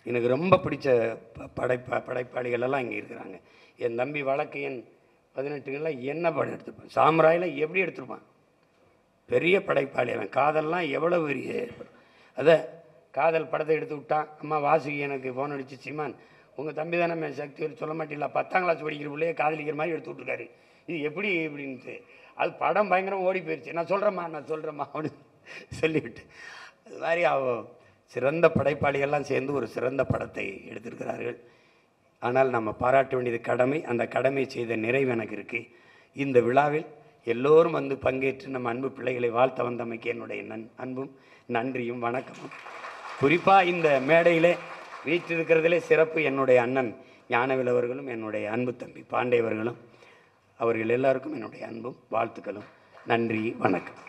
எனக்கு ரொம்ப பிடிச்ச படைப்பாளிகள் எல்லாம் இங்கே இருக்கிறாங்க. என் தம்பி வழக்கு எண் 18 என்ன படம் எடுத்துருப்பான், சாம்ராயில் எப்படி எடுத்துருப்பான், பெரிய படைப்பாளி அவன். காதல்லாம் எவ்வளோ பெரிய, அதை காதல் படத்தை எடுத்து விட்டான். அம்மா வாசுகி எனக்கு ஃபோன் அடிச்சு, சீமான் உங்கள் தம்பி தானே சக்தி சொல்ல மாட்டீங்களா, 10ஆம் கிளாஸ் படிக்கிற பிள்ளையே காதலிக்கிற மாதிரி எடுத்து விட்டுருக்காரு, இது எப்படி இப்படின்ட்டு. அது படம் பயங்கரம் ஓடி போயிடுச்சு. நான் சொல்கிறேம்மா அப்படின்னு சொல்லிவிட்டு, அது மாதிரி சிறந்த படைப்பாளிகள்லாம் சேர்ந்து ஒரு சிறந்த படத்தை எடுத்திருக்கிறார்கள். ஆனால் நம்ம பாராட்ட வேண்டியது கடமை. அந்த கடமை செய்த நிறைவு எனக்கு இருக்குது. இந்த விழாவில் எல்லோரும் வந்து பங்கேற்று நம்ம அன்பு பிள்ளைகளை வாழ்த்த வந்தமைக்கு என்னுடைய அன்பும் நன்றியும் வணக்கமும். குறிப்பாக இந்த மேடையிலே வீற்றிருக்கிறதிலே சிறப்பு என்னுடைய அண்ணன் ஞானவேல் அவர்களும் என்னுடைய அன்பு தம்பி பாண்டே அவர்களும். அவர்கள் எல்லாருக்கும் என்னுடைய அன்பும் வாழ்த்துக்களும். நன்றி, வணக்கம்.